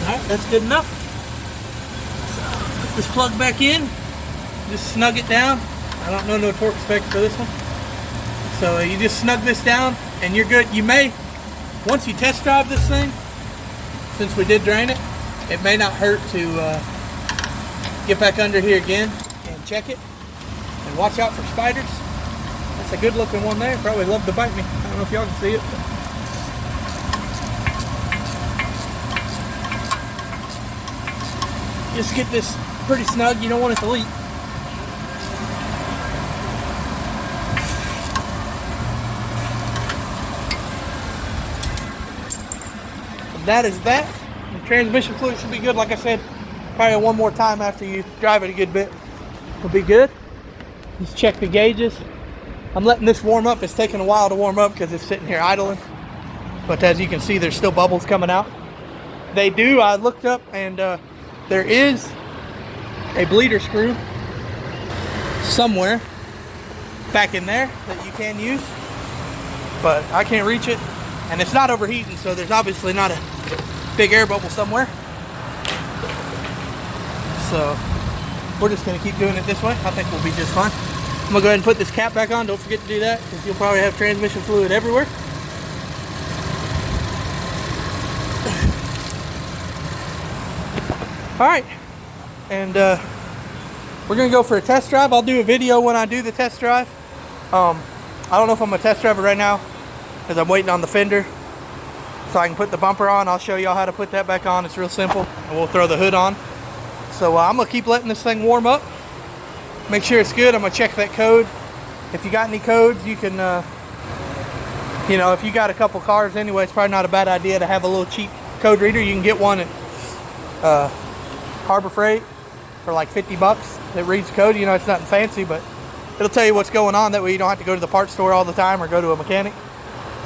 A: Alright, that's good enough. So, put this plug back in, just snug it down. I don't know no torque specs for this one. So you just snug this down and you're good. You may, once you test drive this thing, since we did drain it, it may not hurt to get back under here again and check it. And watch out for spiders. That's a good looking one there. Probably love to bite me. I don't know if y'all can see it. Just get this pretty snug. You don't want it to leak. That is that. The transmission fluid should be good. Like I said, probably one more time after you drive it a good bit will be good. Just check the gauges. I'm letting this warm up. It's taking a while to warm up because it's sitting here idling. But as you can see, there's still bubbles coming out. They do. I looked up and there is a bleeder screw somewhere back in there that you can use. But I can't reach it. And it's not overheating, so there's obviously not a big air bubble somewhere. So we're just going to keep doing it this way. I think we'll be just fine. I'm going to go ahead and put this cap back on. Don't forget to do that, because you'll probably have transmission fluid everywhere. All right, and we're gonna go for a test drive. I'll do a video when I do the test drive. I don't know if I'm gonna test drive it right now because I'm waiting on the fender so I can put the bumper on. I'll show y'all how to put that back on. It's real simple, and we'll throw the hood on. So I'm gonna keep letting this thing warm up, make sure it's good. I'm gonna check that code. If you got any codes, you can you know, if you got a couple cars anyway, it's probably not a bad idea to have a little cheap code reader. You can get one at Harbor Freight for like 50 bucks that reads code. You know, it's nothing fancy, but it'll tell you what's going on. That way you don't have to go to the parts store all the time or go to a mechanic.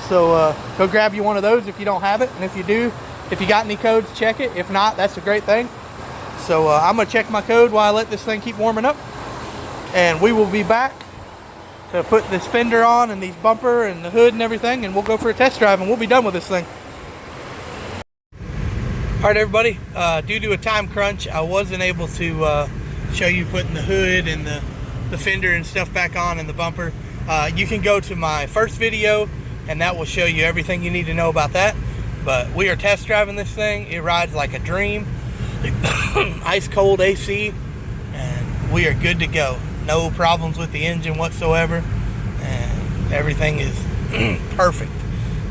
A: So go grab you one of those if you don't have it. And if you do, if you got any codes, check it. If not, that's a great thing. So I'm gonna check my code while I let this thing keep warming up. And we will be back to put this fender on and these bumper and the hood and everything, and we'll go for a test drive and we'll be done with this thing. All right, everybody, due to a time crunch, I wasn't able to show you putting the hood and the fender and stuff back on and the bumper. You can go to my first video and that will show you everything you need to know about that. But we are test driving this thing. It rides like a dream. Ice cold AC, and we are good to go. No problems with the engine whatsoever, and everything is perfect.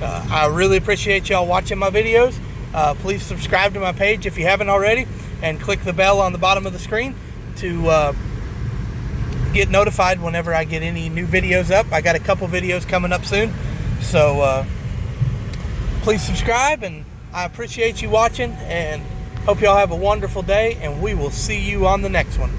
A: I really appreciate y'all watching my videos. Please subscribe to my page if you haven't already, and click the bell on the bottom of the screen to get notified whenever I get any new videos up. I got a couple videos coming up soon, so please subscribe, and I appreciate you watching, and hope y'all have a wonderful day, and we will see you on the next one.